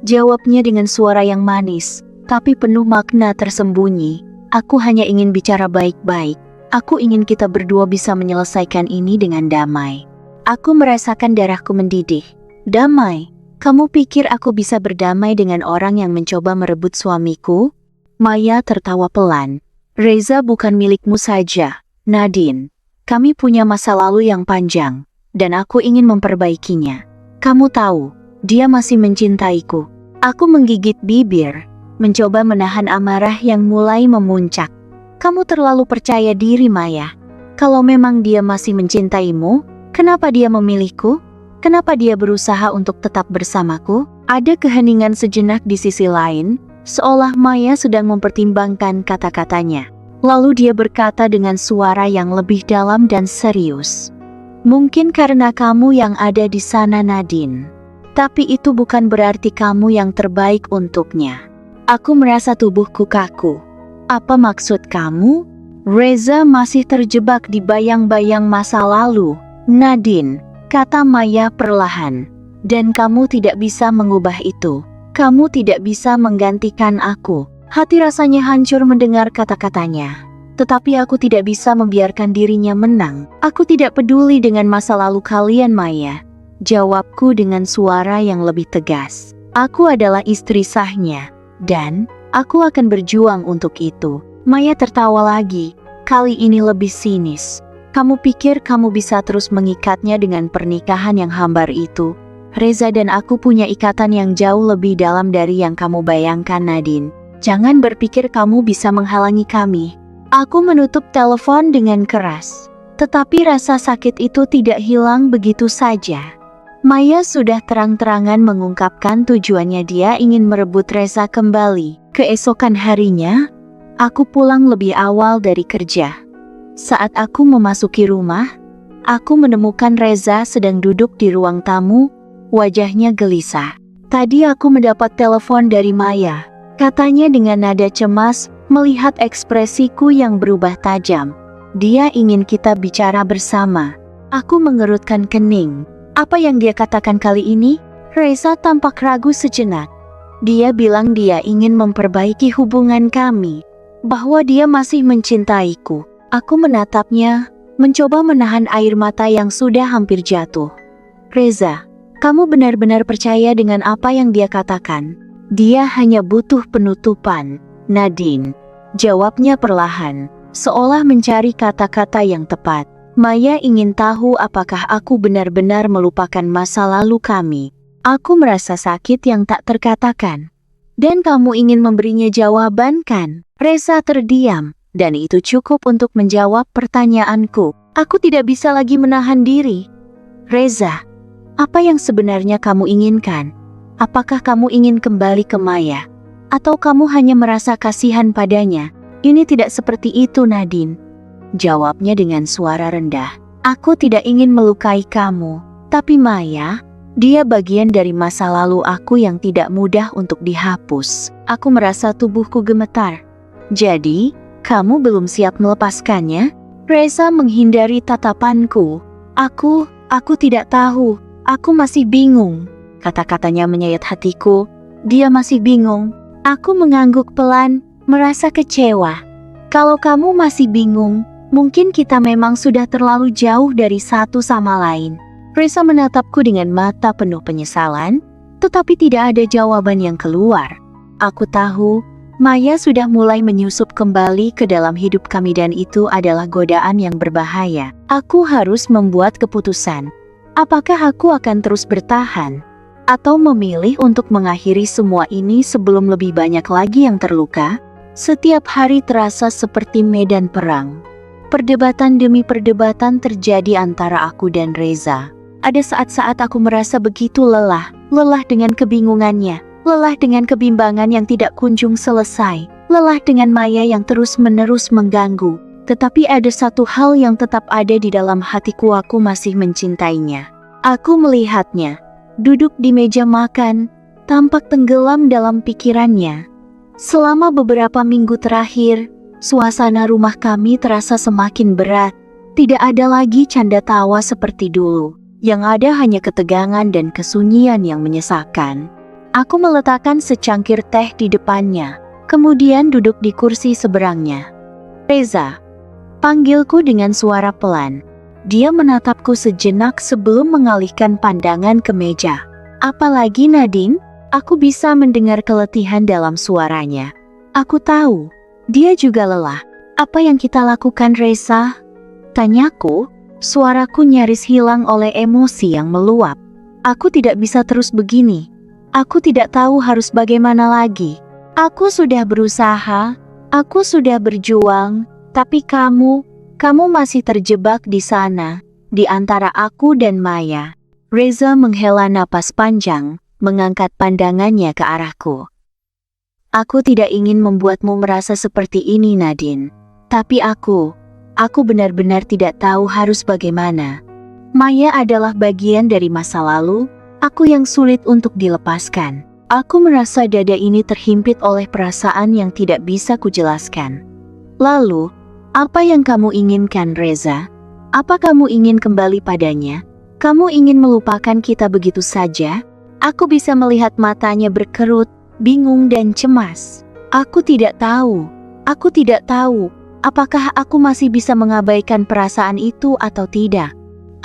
Jawabnya dengan suara yang manis, tapi penuh makna tersembunyi. Aku hanya ingin bicara baik-baik. Aku ingin kita berdua bisa menyelesaikan ini dengan damai. Aku merasakan darahku mendidih. Damai? Kamu pikir aku bisa berdamai dengan orang yang mencoba merebut suamiku? Maya tertawa pelan. Reza bukan milikmu saja, Nadine. Kami punya masa lalu yang panjang, dan aku ingin memperbaikinya. Kamu tahu, dia masih mencintaiku. Aku menggigit bibir, mencoba menahan amarah yang mulai memuncak. Kamu terlalu percaya diri, Maya. Kalau memang dia masih mencintaimu, kenapa dia memilihku? Kenapa dia berusaha untuk tetap bersamaku? Ada keheningan sejenak di sisi lain, seolah Maya sedang mempertimbangkan kata-katanya. Lalu dia berkata dengan suara yang lebih dalam dan serius. Mungkin karena kamu yang ada di sana, Nadine. Tapi itu bukan berarti kamu yang terbaik untuknya. Aku merasa tubuhku kaku. Apa maksud kamu? Reza masih terjebak di bayang-bayang masa lalu, Nadine, kata Maya perlahan. Dan kamu tidak bisa mengubah itu. Kamu tidak bisa menggantikan aku. Hati rasanya hancur mendengar kata-katanya. Tetapi aku tidak bisa membiarkan dirinya menang. Aku tidak peduli dengan masa lalu kalian, Maya. Jawabku dengan suara yang lebih tegas. Aku adalah istri sahnya. Dan aku akan berjuang untuk itu. Maya tertawa lagi. Kali ini lebih sinis. Kamu pikir kamu bisa terus mengikatnya dengan pernikahan yang hambar itu? Reza dan aku punya ikatan yang jauh lebih dalam dari yang kamu bayangkan, Nadine. Jangan berpikir kamu bisa menghalangi kami. Aku menutup telepon dengan keras. Tetapi rasa sakit itu tidak hilang begitu saja. Maya sudah terang-terangan mengungkapkan tujuannya, dia ingin merebut Reza kembali. Keesokan harinya, aku pulang lebih awal dari kerja. Saat aku memasuki rumah, aku menemukan Reza sedang duduk di ruang tamu, wajahnya gelisah. Tadi aku mendapat telepon dari Maya, katanya dengan nada cemas melihat ekspresiku yang berubah tajam. Dia ingin kita bicara bersama. Aku mengerutkan kening. Apa yang dia katakan kali ini? Reza tampak ragu sejenak. Dia bilang dia ingin memperbaiki hubungan kami, bahwa dia masih mencintaiku. Aku menatapnya, mencoba menahan air mata yang sudah hampir jatuh. Reza, kamu benar-benar percaya dengan apa yang dia katakan? Dia hanya butuh penutupan, Nadine. Jawabnya perlahan, seolah mencari kata-kata yang tepat. Maya ingin tahu apakah aku benar-benar melupakan masa lalu kami. Aku merasa sakit yang tak terkatakan. Dan kamu ingin memberinya jawaban, kan? Reza terdiam. Dan itu cukup untuk menjawab pertanyaanku. Aku tidak bisa lagi menahan diri. Reza, apa yang sebenarnya kamu inginkan? Apakah kamu ingin kembali ke Maya? Atau kamu hanya merasa kasihan padanya? Ini tidak seperti itu, Nadine. Jawabnya dengan suara rendah. Aku tidak ingin melukai kamu. Tapi Maya, dia bagian dari masa lalu aku yang tidak mudah untuk dihapus. Aku merasa tubuhku gemetar. Jadi, kamu belum siap melepaskannya? Reza menghindari tatapanku. Aku tidak tahu. Aku masih bingung. Kata-katanya menyayat hatiku. Dia masih bingung. Aku mengangguk pelan, merasa kecewa. Kalau kamu masih bingung, mungkin kita memang sudah terlalu jauh dari satu sama lain. Reza menatapku dengan mata penuh penyesalan, tetapi tidak ada jawaban yang keluar. Aku tahu, Maya sudah mulai menyusup kembali ke dalam hidup kami dan itu adalah godaan yang berbahaya. Aku harus membuat keputusan. Apakah aku akan terus bertahan? Atau memilih untuk mengakhiri semua ini sebelum lebih banyak lagi yang terluka? Setiap hari terasa seperti medan perang. Perdebatan demi perdebatan terjadi antara aku dan Reza. Ada saat-saat aku merasa begitu lelah dengan kebingungannya. Lelah dengan kebimbangan yang tidak kunjung selesai. Lelah dengan Maya yang terus-menerus mengganggu. Tetapi ada satu hal yang tetap ada di dalam hatiku, aku masih mencintainya. Aku melihatnya, duduk di meja makan, tampak tenggelam dalam pikirannya. Selama beberapa minggu terakhir, suasana rumah kami terasa semakin berat. Tidak ada lagi canda tawa seperti dulu. Yang ada hanya ketegangan dan kesunyian yang menyesakan. Aku meletakkan secangkir teh di depannya, kemudian duduk di kursi seberangnya. Reza, panggilku dengan suara pelan. Dia menatapku sejenak sebelum mengalihkan pandangan ke meja. Apalagi Nadine? Aku bisa mendengar keletihan dalam suaranya. Aku tahu, dia juga lelah. Apa yang kita lakukan, Reza? Tanyaku, suaraku nyaris hilang oleh emosi yang meluap. Aku tidak bisa terus begini. Aku tidak tahu harus bagaimana lagi. Aku sudah berusaha, aku sudah berjuang, tapi kamu masih terjebak di sana, di antara aku dan Maya. Reza menghela napas panjang, mengangkat pandangannya ke arahku. Aku tidak ingin membuatmu merasa seperti ini, Nadine. Tapi aku benar-benar tidak tahu harus bagaimana. Maya adalah bagian dari masa lalu, aku yang sulit untuk dilepaskan. Aku merasa dada ini terhimpit oleh perasaan yang tidak bisa kujelaskan. Lalu, apa yang kamu inginkan, Reza? Apa kamu ingin kembali padanya? Kamu ingin melupakan kita begitu saja? Aku bisa melihat matanya berkerut, bingung dan cemas. Aku tidak tahu. Apakah aku masih bisa mengabaikan perasaan itu atau tidak?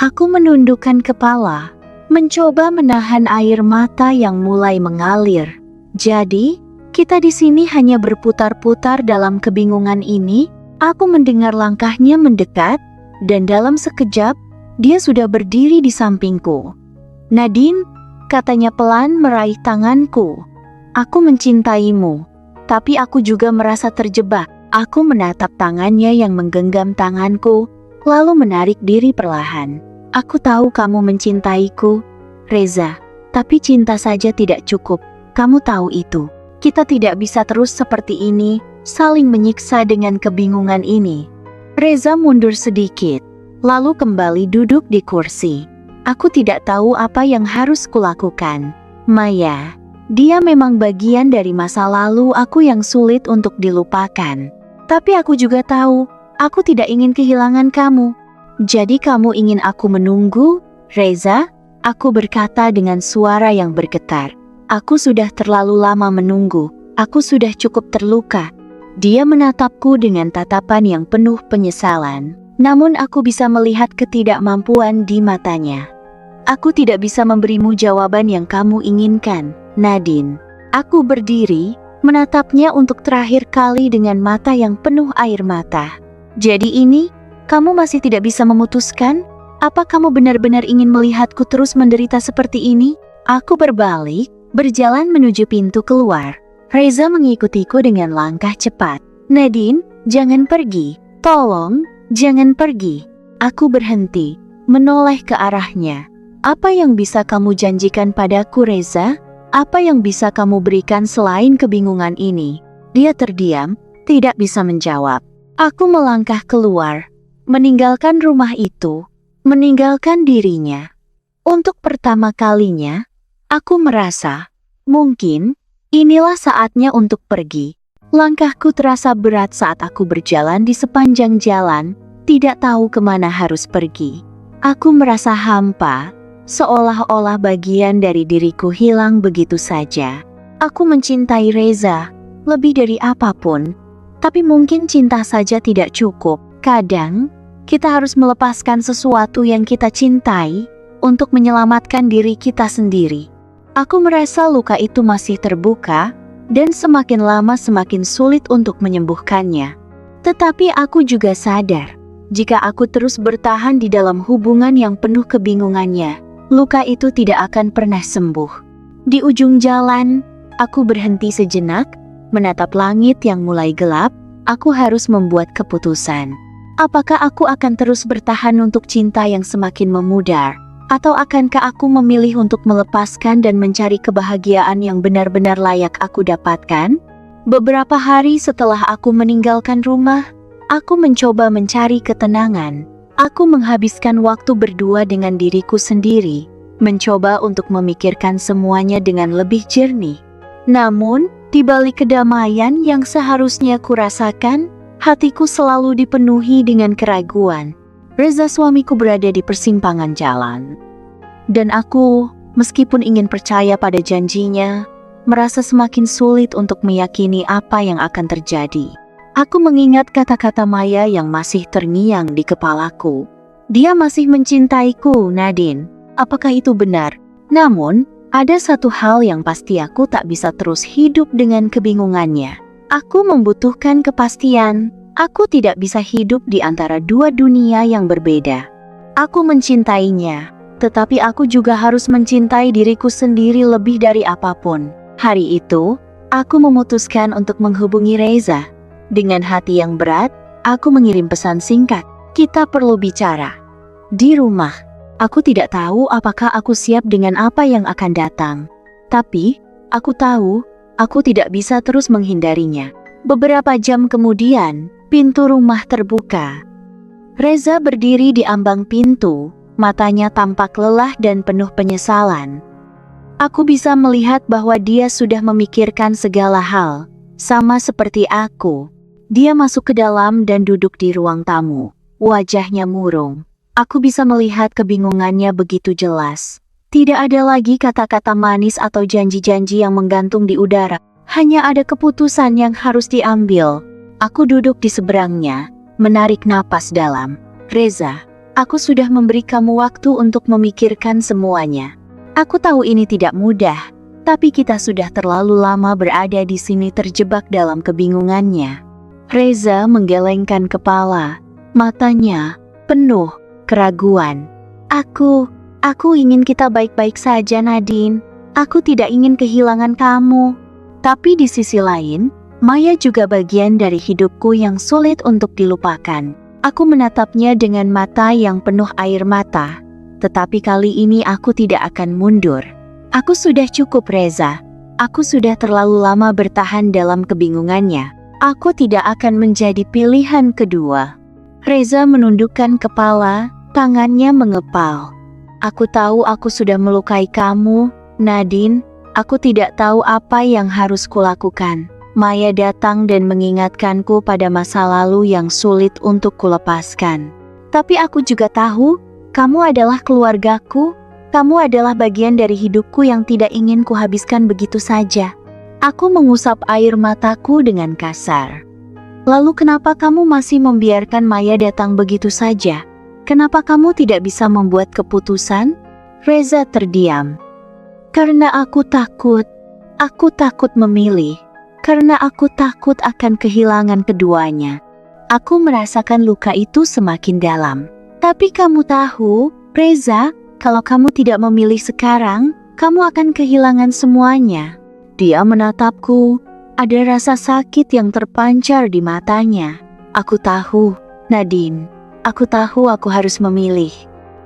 Aku menundukkan kepala, mencoba menahan air mata yang mulai mengalir. Jadi, kita di sini hanya berputar-putar dalam kebingungan ini. Aku mendengar langkahnya mendekat, dan dalam sekejap, dia sudah berdiri di sampingku. Nadine, katanya pelan meraih tanganku. Aku mencintaimu, tapi aku juga merasa terjebak. Aku menatap tangannya yang menggenggam tanganku, lalu menarik diri perlahan. Aku tahu kamu mencintaiku, Reza, tapi cinta saja tidak cukup. Kamu tahu itu. Kita tidak bisa terus seperti ini, saling menyiksa dengan kebingungan ini. Reza mundur sedikit, lalu kembali duduk di kursi. Aku tidak tahu apa yang harus kulakukan. Maya, dia memang bagian dari masa lalu aku yang sulit untuk dilupakan. Tapi aku juga tahu, aku tidak ingin kehilangan kamu. Jadi kamu ingin aku menunggu, Reza? Aku berkata dengan suara yang bergetar. Aku sudah terlalu lama menunggu, aku sudah cukup terluka. Dia menatapku dengan tatapan yang penuh penyesalan. Namun aku bisa melihat ketidakmampuan di matanya. Aku tidak bisa memberimu jawaban yang kamu inginkan, Nadine. Aku berdiri, menatapnya untuk terakhir kali dengan mata yang penuh air mata. Jadi ini, kamu masih tidak bisa memutuskan? Apa kamu benar-benar ingin melihatku terus menderita seperti ini? Aku berbalik, berjalan menuju pintu keluar. Reza mengikutiku dengan langkah cepat. Nadine, jangan pergi. Tolong, jangan pergi. Aku berhenti, menoleh ke arahnya. Apa yang bisa kamu janjikan padaku, Reza? Apa yang bisa kamu berikan selain kebingungan ini? Dia terdiam, tidak bisa menjawab. Aku melangkah keluar, meninggalkan rumah itu, meninggalkan dirinya. Untuk pertama kalinya, aku merasa, mungkin, inilah saatnya untuk pergi. Langkahku terasa berat saat aku berjalan di sepanjang jalan, tidak tahu kemana harus pergi. Aku merasa hampa, seolah-olah bagian dari diriku hilang begitu saja. Aku mencintai Reza, lebih dari apapun. Tapi mungkin cinta saja tidak cukup. Kadang, kita harus melepaskan sesuatu yang kita cintai untuk menyelamatkan diri kita sendiri. Aku merasa luka itu masih terbuka, dan semakin lama semakin sulit untuk menyembuhkannya. Tetapi aku juga sadar, jika aku terus bertahan di dalam hubungan yang penuh kebingungannya, luka itu tidak akan pernah sembuh. Di ujung jalan, aku berhenti sejenak, menatap langit yang mulai gelap. Aku harus membuat keputusan. Apakah aku akan terus bertahan untuk cinta yang semakin memudar? Atau akankah aku memilih untuk melepaskan dan mencari kebahagiaan yang benar-benar layak aku dapatkan? Beberapa hari setelah aku meninggalkan rumah, aku mencoba mencari ketenangan. Aku menghabiskan waktu berdua dengan diriku sendiri, mencoba untuk memikirkan semuanya dengan lebih jernih. Namun, di balik kedamaian yang seharusnya kurasakan, hatiku selalu dipenuhi dengan keraguan. Reza suamiku berada di persimpangan jalan. Dan aku, meskipun ingin percaya pada janjinya, merasa semakin sulit untuk meyakini apa yang akan terjadi. Aku mengingat kata-kata Maya yang masih terngiang di kepalaku. Dia masih mencintaiku, Nadine. Apakah itu benar? Namun, ada satu hal yang pasti, aku tak bisa terus hidup dengan kebingungannya. Aku membutuhkan kepastian. Aku tidak bisa hidup di antara dua dunia yang berbeda. Aku mencintainya, tetapi aku juga harus mencintai diriku sendiri lebih dari apapun. Hari itu, aku memutuskan untuk menghubungi Reza. Dengan hati yang berat, aku mengirim pesan singkat. Kita perlu bicara. Di rumah, aku tidak tahu apakah aku siap dengan apa yang akan datang. Tapi, aku tahu, aku tidak bisa terus menghindarinya. Beberapa jam kemudian, pintu rumah terbuka. Reza berdiri di ambang pintu, matanya tampak lelah dan penuh penyesalan. Aku bisa melihat bahwa dia sudah memikirkan segala hal, sama seperti aku. Dia masuk ke dalam dan duduk di ruang tamu. Wajahnya murung. Aku bisa melihat kebingungannya begitu jelas. Tidak ada lagi kata-kata manis atau janji-janji yang menggantung di udara. Hanya ada keputusan yang harus diambil. Aku duduk di seberangnya, menarik napas dalam. Reza, aku sudah memberi kamu waktu untuk memikirkan semuanya. Aku tahu ini tidak mudah, tapi kita sudah terlalu lama berada di sini terjebak dalam kebingungannya. Reza menggelengkan kepala. Matanya penuh keraguan. Aku ingin kita baik-baik saja, Nadine. Aku tidak ingin kehilangan kamu. Tapi di sisi lain, Maya juga bagian dari hidupku yang sulit untuk dilupakan. Aku menatapnya dengan mata yang penuh air mata. Tetapi kali ini aku tidak akan mundur. Aku sudah cukup, Reza. Aku sudah terlalu lama bertahan dalam kebingungannya. Aku tidak akan menjadi pilihan kedua. Reza menundukkan kepala, tangannya mengepal. Aku tahu aku sudah melukai kamu, Nadine. Aku tidak tahu apa yang harus kulakukan. Maya datang dan mengingatkanku pada masa lalu yang sulit untuk kulepaskan. Tapi aku juga tahu, kamu adalah keluargaku. Kamu adalah bagian dari hidupku yang tidak ingin kuhabiskan begitu saja. Aku mengusap air mataku dengan kasar. Lalu kenapa kamu masih membiarkan Maya datang begitu saja? Kenapa kamu tidak bisa membuat keputusan? Reza terdiam. Karena aku takut. Aku takut memilih. Karena aku takut akan kehilangan keduanya. Aku merasakan luka itu semakin dalam. Tapi kamu tahu, Reza, kalau kamu tidak memilih sekarang, kamu akan kehilangan semuanya. Dia menatapku. Ada rasa sakit yang terpancar di matanya. Aku tahu, Nadine. Aku tahu aku harus memilih.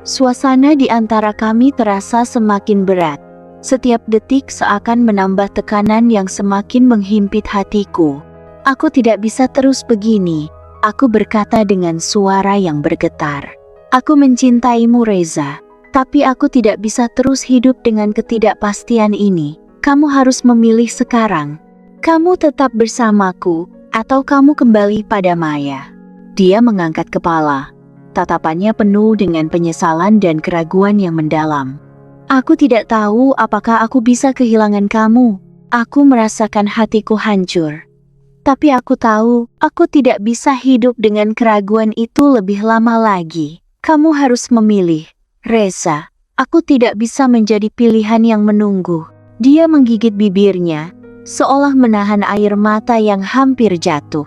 Suasana di antara kami terasa semakin berat. Setiap detik seakan menambah tekanan yang semakin menghimpit hatiku. Aku tidak bisa terus begini. Aku berkata dengan suara yang bergetar. Aku mencintaimu, Reza. Tapi aku tidak bisa terus hidup dengan ketidakpastian ini. Kamu harus memilih sekarang. Kamu tetap bersamaku, atau kamu kembali pada Maya. Dia mengangkat kepala. Tatapannya penuh dengan penyesalan dan keraguan yang mendalam. Aku tidak tahu apakah aku bisa kehilangan kamu. Aku merasakan hatiku hancur. Tapi aku tahu, aku tidak bisa hidup dengan keraguan itu lebih lama lagi. Kamu harus memilih, Reza. Aku tidak bisa menjadi pilihan yang menunggu. Dia menggigit bibirnya, seolah menahan air mata yang hampir jatuh.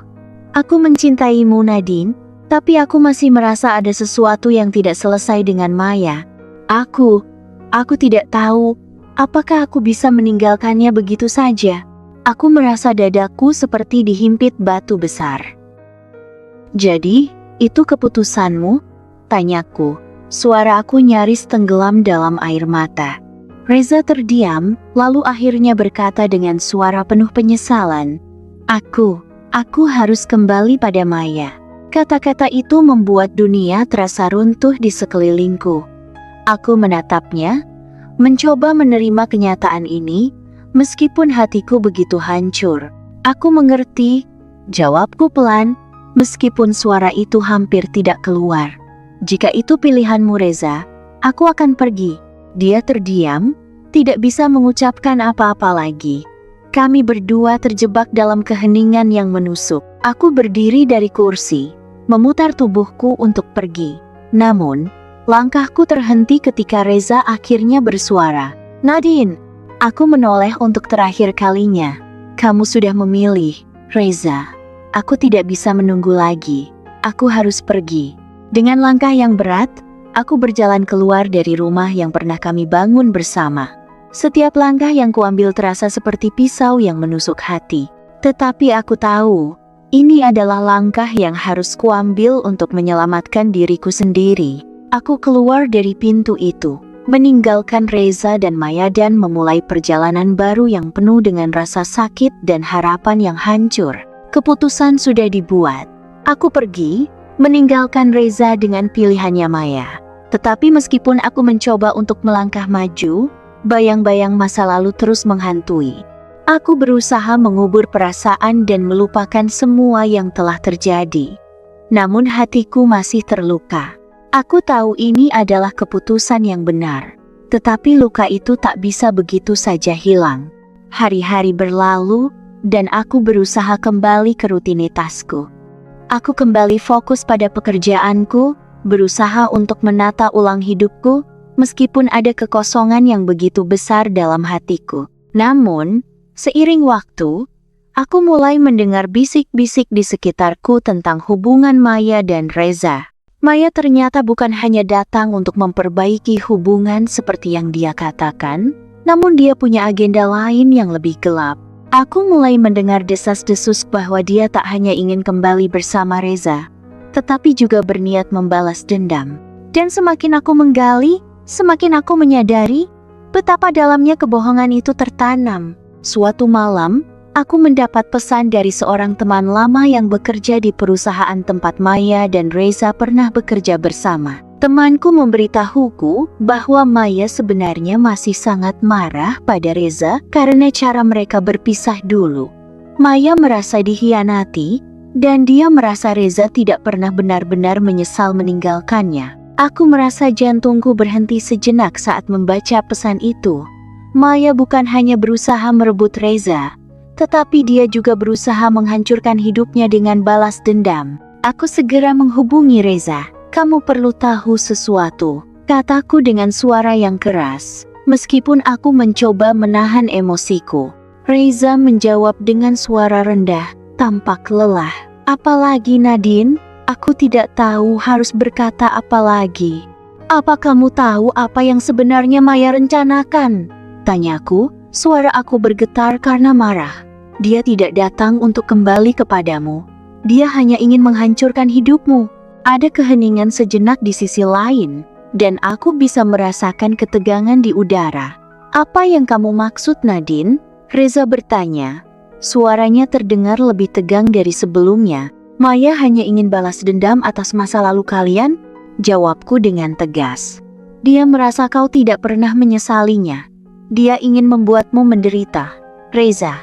Aku mencintaimu, Nadine, tapi aku masih merasa ada sesuatu yang tidak selesai dengan Maya. Aku tidak tahu, apakah aku bisa meninggalkannya begitu saja. Aku merasa dadaku seperti dihimpit batu besar. Jadi, itu keputusanmu? Tanyaku. Suara aku nyaris tenggelam dalam air mata. Reza terdiam, lalu akhirnya berkata dengan suara penuh penyesalan, Aku harus kembali pada Maya. Kata-kata itu membuat dunia terasa runtuh di sekelilingku. Aku menatapnya, mencoba menerima kenyataan ini, meskipun hatiku begitu hancur. Aku mengerti, jawabku pelan, meskipun suara itu hampir tidak keluar. Jika itu pilihanmu, Reza, aku akan pergi. Dia terdiam, tidak bisa mengucapkan apa-apa lagi. Kami berdua terjebak dalam keheningan yang menusuk. Aku berdiri dari kursi, memutar tubuhku untuk pergi. Namun, langkahku terhenti ketika Reza akhirnya bersuara. "Nadine, aku menoleh untuk terakhir kalinya. Kamu sudah memilih, Reza. Aku tidak bisa menunggu lagi. Aku harus pergi." Dengan langkah yang berat, aku berjalan keluar dari rumah yang pernah kami bangun bersama. Setiap langkah yang kuambil terasa seperti pisau yang menusuk hati. Tetapi aku tahu, ini adalah langkah yang harus kuambil untuk menyelamatkan diriku sendiri. Aku keluar dari pintu itu, meninggalkan Reza dan Maya dan memulai perjalanan baru yang penuh dengan rasa sakit dan harapan yang hancur. Keputusan sudah dibuat. Aku pergi, meninggalkan Reza dengan pilihannya Maya. Tetapi meskipun aku mencoba untuk melangkah maju, bayang-bayang masa lalu terus menghantui. Aku berusaha mengubur perasaan dan melupakan semua yang telah terjadi. Namun hatiku masih terluka. Aku tahu ini adalah keputusan yang benar. Tetapi luka itu tak bisa begitu saja hilang. Hari-hari berlalu, dan aku berusaha kembali ke rutinitasku. Aku kembali fokus pada pekerjaanku, berusaha untuk menata ulang hidupku, meskipun ada kekosongan yang begitu besar dalam hatiku. Namun, seiring waktu, aku mulai mendengar bisik-bisik di sekitarku tentang hubungan Maya dan Reza. Maya ternyata bukan hanya datang untuk memperbaiki hubungan seperti yang dia katakan, namun dia punya agenda lain yang lebih gelap. Aku mulai mendengar desas-desus bahwa dia tak hanya ingin kembali bersama Reza, tetapi juga berniat membalas dendam. Dan semakin aku menggali, semakin aku menyadari betapa dalamnya kebohongan itu tertanam. Suatu malam, aku mendapat pesan dari seorang teman lama yang bekerja di perusahaan tempat Maya dan Reza pernah bekerja bersama. Temanku memberitahuku bahwa Maya sebenarnya masih sangat marah pada Reza karena cara mereka berpisah dulu. Maya merasa dihianati, dan dia merasa Reza tidak pernah benar-benar menyesal meninggalkannya. Aku merasa jantungku berhenti sejenak saat membaca pesan itu. Maya bukan hanya berusaha merebut Reza, tetapi dia juga berusaha menghancurkan hidupnya dengan balas dendam. Aku segera menghubungi Reza. "Kamu perlu tahu sesuatu," kataku dengan suara yang keras. Meskipun aku mencoba menahan emosiku, Reza menjawab dengan suara rendah, tampak lelah. "Apalagi Nadine? Aku tidak tahu harus berkata apa lagi." "Apa kamu tahu apa yang sebenarnya Maya rencanakan?" tanyaku. Suara aku bergetar karena marah. "Dia tidak datang untuk kembali kepadamu. Dia hanya ingin menghancurkan hidupmu." Ada keheningan sejenak di sisi lain, dan aku bisa merasakan ketegangan di udara. "Apa yang kamu maksud, Nadine?" Reza bertanya. Suaranya terdengar lebih tegang dari sebelumnya. "Maya hanya ingin balas dendam atas masa lalu kalian," jawabku dengan tegas. "Dia merasa kau tidak pernah menyesalinya. Dia ingin membuatmu menderita, Reza,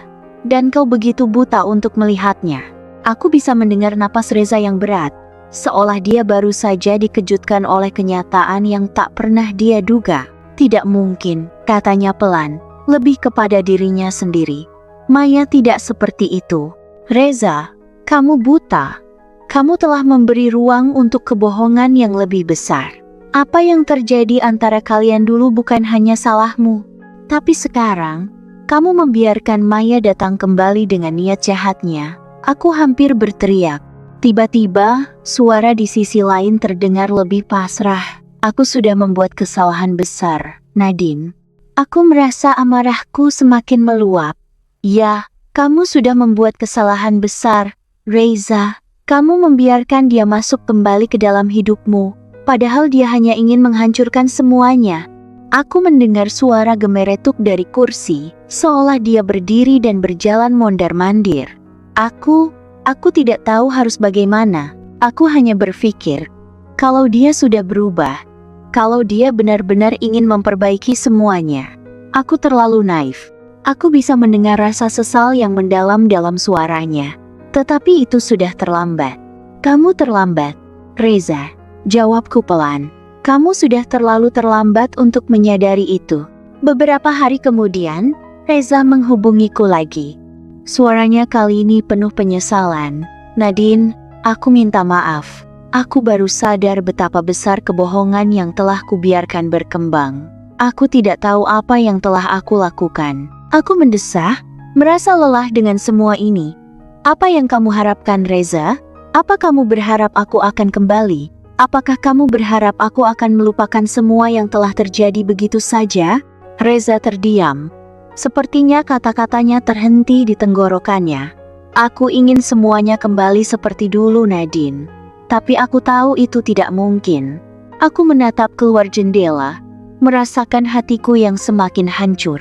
dan kau begitu buta untuk melihatnya." Aku bisa mendengar napas Reza yang berat, seolah dia baru saja dikejutkan oleh kenyataan yang tak pernah dia duga. "Tidak mungkin," katanya pelan, lebih kepada dirinya sendiri. "Maya tidak seperti itu. Reza, kamu buta. Kamu telah memberi ruang untuk kebohongan yang lebih besar. Apa yang terjadi antara kalian dulu bukan hanya salahmu. Tapi sekarang, kamu membiarkan Maya datang kembali dengan niat jahatnya." Aku hampir berteriak. Tiba-tiba, suara di sisi lain terdengar lebih pasrah. "Aku sudah membuat kesalahan besar, Nadine. Aku merasa amarahku semakin meluap." "Ya, kamu sudah membuat kesalahan besar, Reza. Kamu membiarkan dia masuk kembali ke dalam hidupmu, padahal dia hanya ingin menghancurkan semuanya." Aku mendengar suara gemeretuk dari kursi, seolah dia berdiri dan berjalan mondar-mandir. Aku tidak tahu harus bagaimana. Aku hanya berpikir, kalau dia sudah berubah, kalau dia benar-benar ingin memperbaiki semuanya. Aku terlalu naif. Aku bisa mendengar rasa sesal yang mendalam dalam suaranya. Tetapi itu sudah terlambat. "Kamu terlambat, Reza," jawabku pelan. "Kamu sudah terlalu terlambat untuk menyadari itu." Beberapa hari kemudian, Reza menghubungiku lagi. Suaranya kali ini penuh penyesalan. "Nadine, aku minta maaf. Aku baru sadar betapa besar kebohongan yang telah kubiarkan berkembang. Aku tidak tahu apa yang telah aku lakukan. Aku mendesah, merasa lelah dengan semua ini. Apa yang kamu harapkan, Reza? Apa kamu berharap aku akan kembali? Apakah kamu berharap aku akan melupakan semua yang telah terjadi begitu saja? Reza terdiam. Sepertinya kata-katanya terhenti di tenggorokannya. Aku ingin semuanya kembali seperti dulu, Nadine. Tapi aku tahu itu tidak mungkin. Aku menatap keluar jendela, merasakan hatiku yang semakin hancur.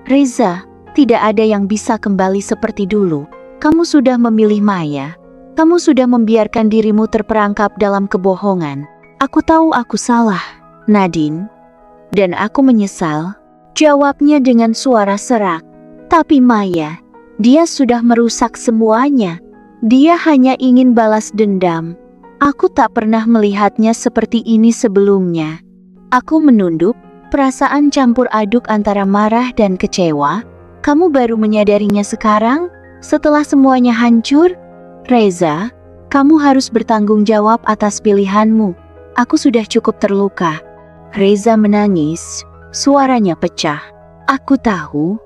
Reza, tidak ada yang bisa kembali seperti dulu. Kamu sudah memilih Maya. Kamu sudah membiarkan dirimu terperangkap dalam kebohongan. Aku tahu aku salah, Nadine. Dan aku menyesal. Jawabnya dengan suara serak. Tapi Maya, dia sudah merusak semuanya. Dia hanya ingin balas dendam. Aku tak pernah melihatnya seperti ini sebelumnya. Aku menunduk, perasaan campur aduk antara marah dan kecewa. Kamu baru menyadarinya sekarang? Setelah semuanya hancur? Reza, kamu harus bertanggung jawab atas pilihanmu. Aku sudah cukup terluka. Reza menangis, suaranya pecah. Aku tahu,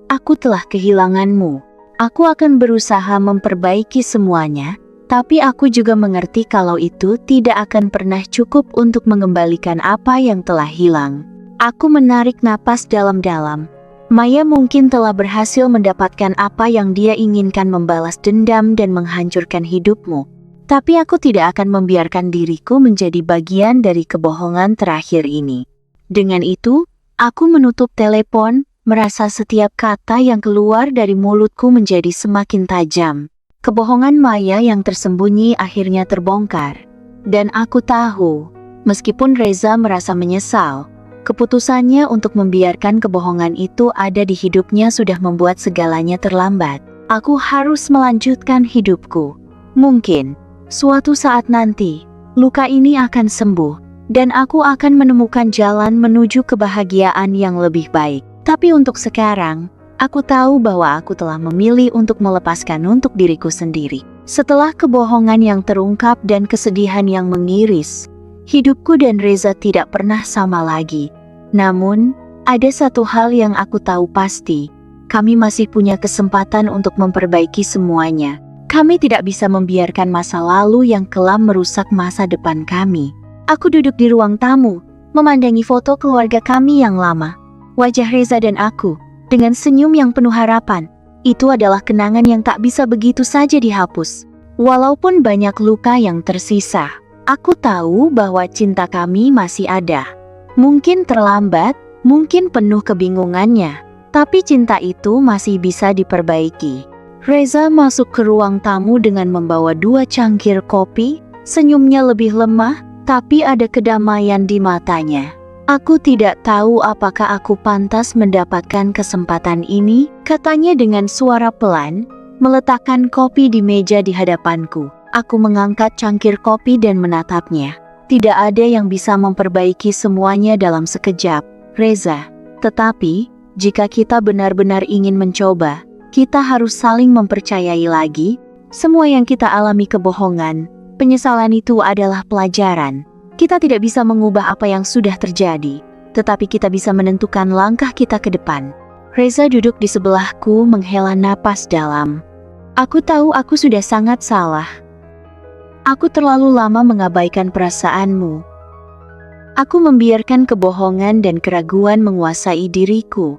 aku telah kehilanganmu. Aku akan berusaha memperbaiki semuanya. Tapi aku juga mengerti kalau itu tidak akan pernah cukup untuk mengembalikan apa yang telah hilang. Aku menarik napas dalam-dalam. Maya mungkin telah berhasil mendapatkan apa yang dia inginkan, membalas dendam dan menghancurkan hidupmu. Tapi aku tidak akan membiarkan diriku menjadi bagian dari kebohongan terakhir ini. Dengan itu, aku menutup telepon, merasa setiap kata yang keluar dari mulutku menjadi semakin tajam. Kebohongan Maya yang tersembunyi akhirnya terbongkar. Dan aku tahu, meskipun Reza merasa menyesal, keputusannya untuk membiarkan kebohongan itu ada di hidupnya sudah membuat segalanya terlambat. Aku harus melanjutkan hidupku. Mungkin, suatu saat nanti, luka ini akan sembuh, dan aku akan menemukan jalan menuju kebahagiaan yang lebih baik. Tapi untuk sekarang, aku tahu bahwa aku telah memilih untuk melepaskan untuk diriku sendiri. Setelah kebohongan yang terungkap dan kesedihan yang mengiris, hidupku dan Reza tidak pernah sama lagi. Namun, ada satu hal yang aku tahu pasti. Kami masih punya kesempatan untuk memperbaiki semuanya. Kami tidak bisa membiarkan masa lalu yang kelam merusak masa depan kami. Aku duduk di ruang tamu, memandangi foto keluarga kami yang lama. Wajah Reza dan aku, dengan senyum yang penuh harapan, itu adalah kenangan yang tak bisa begitu saja dihapus. Walaupun banyak luka yang tersisa, aku tahu bahwa cinta kami masih ada. Mungkin terlambat, mungkin penuh kebingungannya, tapi cinta itu masih bisa diperbaiki. Reza masuk ke ruang tamu dengan membawa 2 cangkir kopi, senyumnya lebih lemah, tapi ada kedamaian di matanya. Aku tidak tahu apakah aku pantas mendapatkan kesempatan ini, katanya dengan suara pelan, meletakkan kopi di meja di hadapanku. Aku mengangkat cangkir kopi dan menatapnya. Tidak ada yang bisa memperbaiki semuanya dalam sekejap, Reza. Tetapi, jika kita benar-benar ingin mencoba, kita harus saling mempercayai lagi. Semua yang kita alami kebohongan, penyesalan itu adalah pelajaran. Kita tidak bisa mengubah apa yang sudah terjadi, tetapi kita bisa menentukan langkah kita ke depan. Reza duduk di sebelahku menghela napas dalam. Aku tahu aku sudah sangat salah. Aku terlalu lama mengabaikan perasaanmu. Aku membiarkan kebohongan dan keraguan menguasai diriku.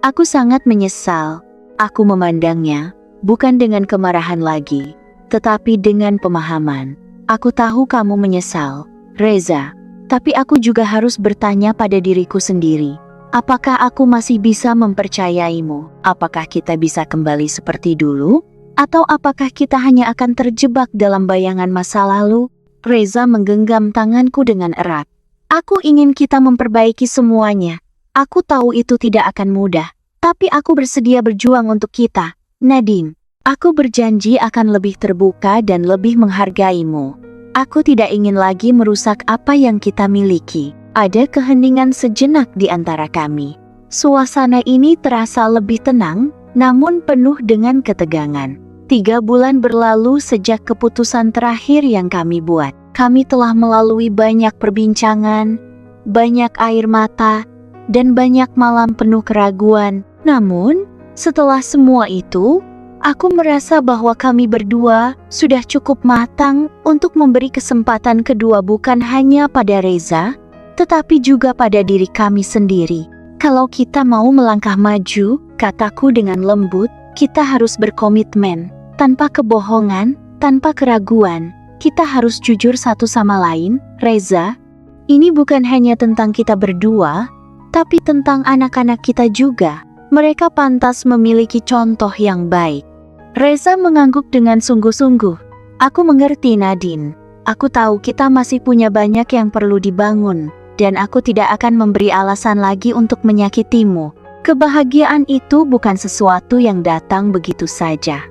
Aku sangat menyesal. Aku memandangnya, bukan dengan kemarahan lagi, tetapi dengan pemahaman. Aku tahu kamu menyesal, Reza, tapi aku juga harus bertanya pada diriku sendiri. Apakah aku masih bisa mempercayaimu? Apakah kita bisa kembali seperti dulu? Atau apakah kita hanya akan terjebak dalam bayangan masa lalu? Reza menggenggam tanganku dengan erat. Aku ingin kita memperbaiki semuanya. Aku tahu itu tidak akan mudah, tapi aku bersedia berjuang untuk kita, Nadine. Aku berjanji akan lebih terbuka dan lebih menghargaimu. Aku tidak ingin lagi merusak apa yang kita miliki. Ada keheningan sejenak di antara kami. Suasana ini terasa lebih tenang, namun penuh dengan ketegangan. 3 bulan berlalu sejak keputusan terakhir yang kami buat. Kami telah melalui banyak perbincangan, banyak air mata, dan banyak malam penuh keraguan. Namun, setelah semua itu, aku merasa bahwa kami berdua sudah cukup matang untuk memberi kesempatan kedua bukan hanya pada Reza, tetapi juga pada diri kami sendiri. Kalau kita mau melangkah maju, kataku dengan lembut, kita harus berkomitmen. Tanpa kebohongan, tanpa keraguan, kita harus jujur satu sama lain. Reza, ini bukan hanya tentang kita berdua, tapi tentang anak-anak kita juga. Mereka pantas memiliki contoh yang baik. Reza mengangguk dengan sungguh-sungguh. Aku mengerti, Nadine. Aku tahu kita masih punya banyak yang perlu dibangun, dan aku tidak akan memberi alasan lagi untuk menyakitimu. Kebahagiaan itu bukan sesuatu yang datang begitu saja.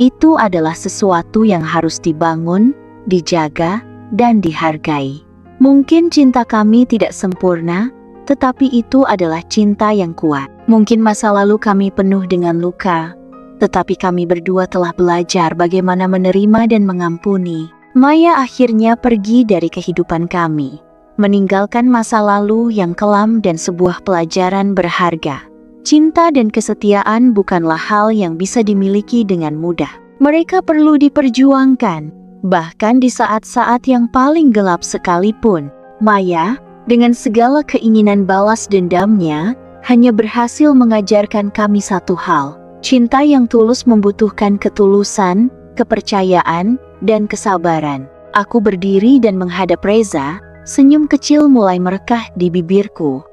Itu adalah sesuatu yang harus dibangun, dijaga, dan dihargai. Mungkin cinta kami tidak sempurna, tetapi itu adalah cinta yang kuat. Mungkin masa lalu kami penuh dengan luka, tetapi kami berdua telah belajar bagaimana menerima dan mengampuni. Maya akhirnya pergi dari kehidupan kami, meninggalkan masa lalu yang kelam dan sebuah pelajaran berharga. Cinta dan kesetiaan bukanlah hal yang bisa dimiliki dengan mudah. Mereka perlu diperjuangkan, bahkan di saat-saat yang paling gelap sekalipun. Maya, dengan segala keinginan balas dendamnya, hanya berhasil mengajarkan kami satu hal. Cinta yang tulus membutuhkan ketulusan, kepercayaan, dan kesabaran. Aku berdiri dan menghadap Reza, senyum kecil mulai merekah di bibirku.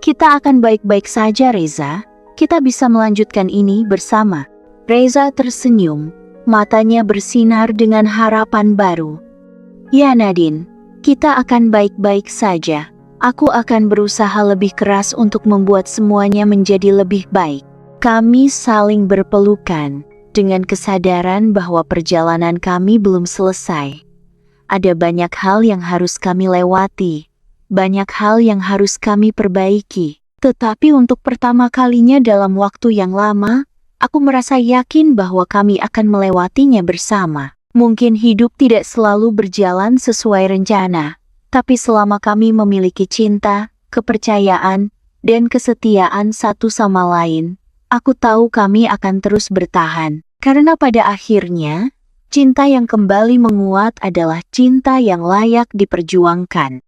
Kita akan baik-baik saja, Reza. Kita bisa melanjutkan ini bersama. Reza tersenyum, matanya bersinar dengan harapan baru. Ya Nadine, kita akan baik-baik saja. Aku akan berusaha lebih keras untuk membuat semuanya menjadi lebih baik. Kami saling berpelukan, dengan kesadaran bahwa perjalanan kami belum selesai. Ada banyak hal yang harus kami lewati. Banyak hal yang harus kami perbaiki, tetapi untuk pertama kalinya dalam waktu yang lama, aku merasa yakin bahwa kami akan melewatinya bersama. Mungkin hidup tidak selalu berjalan sesuai rencana, tapi selama kami memiliki cinta, kepercayaan, dan kesetiaan satu sama lain, aku tahu kami akan terus bertahan. Karena pada akhirnya, cinta yang kembali menguat adalah cinta yang layak diperjuangkan.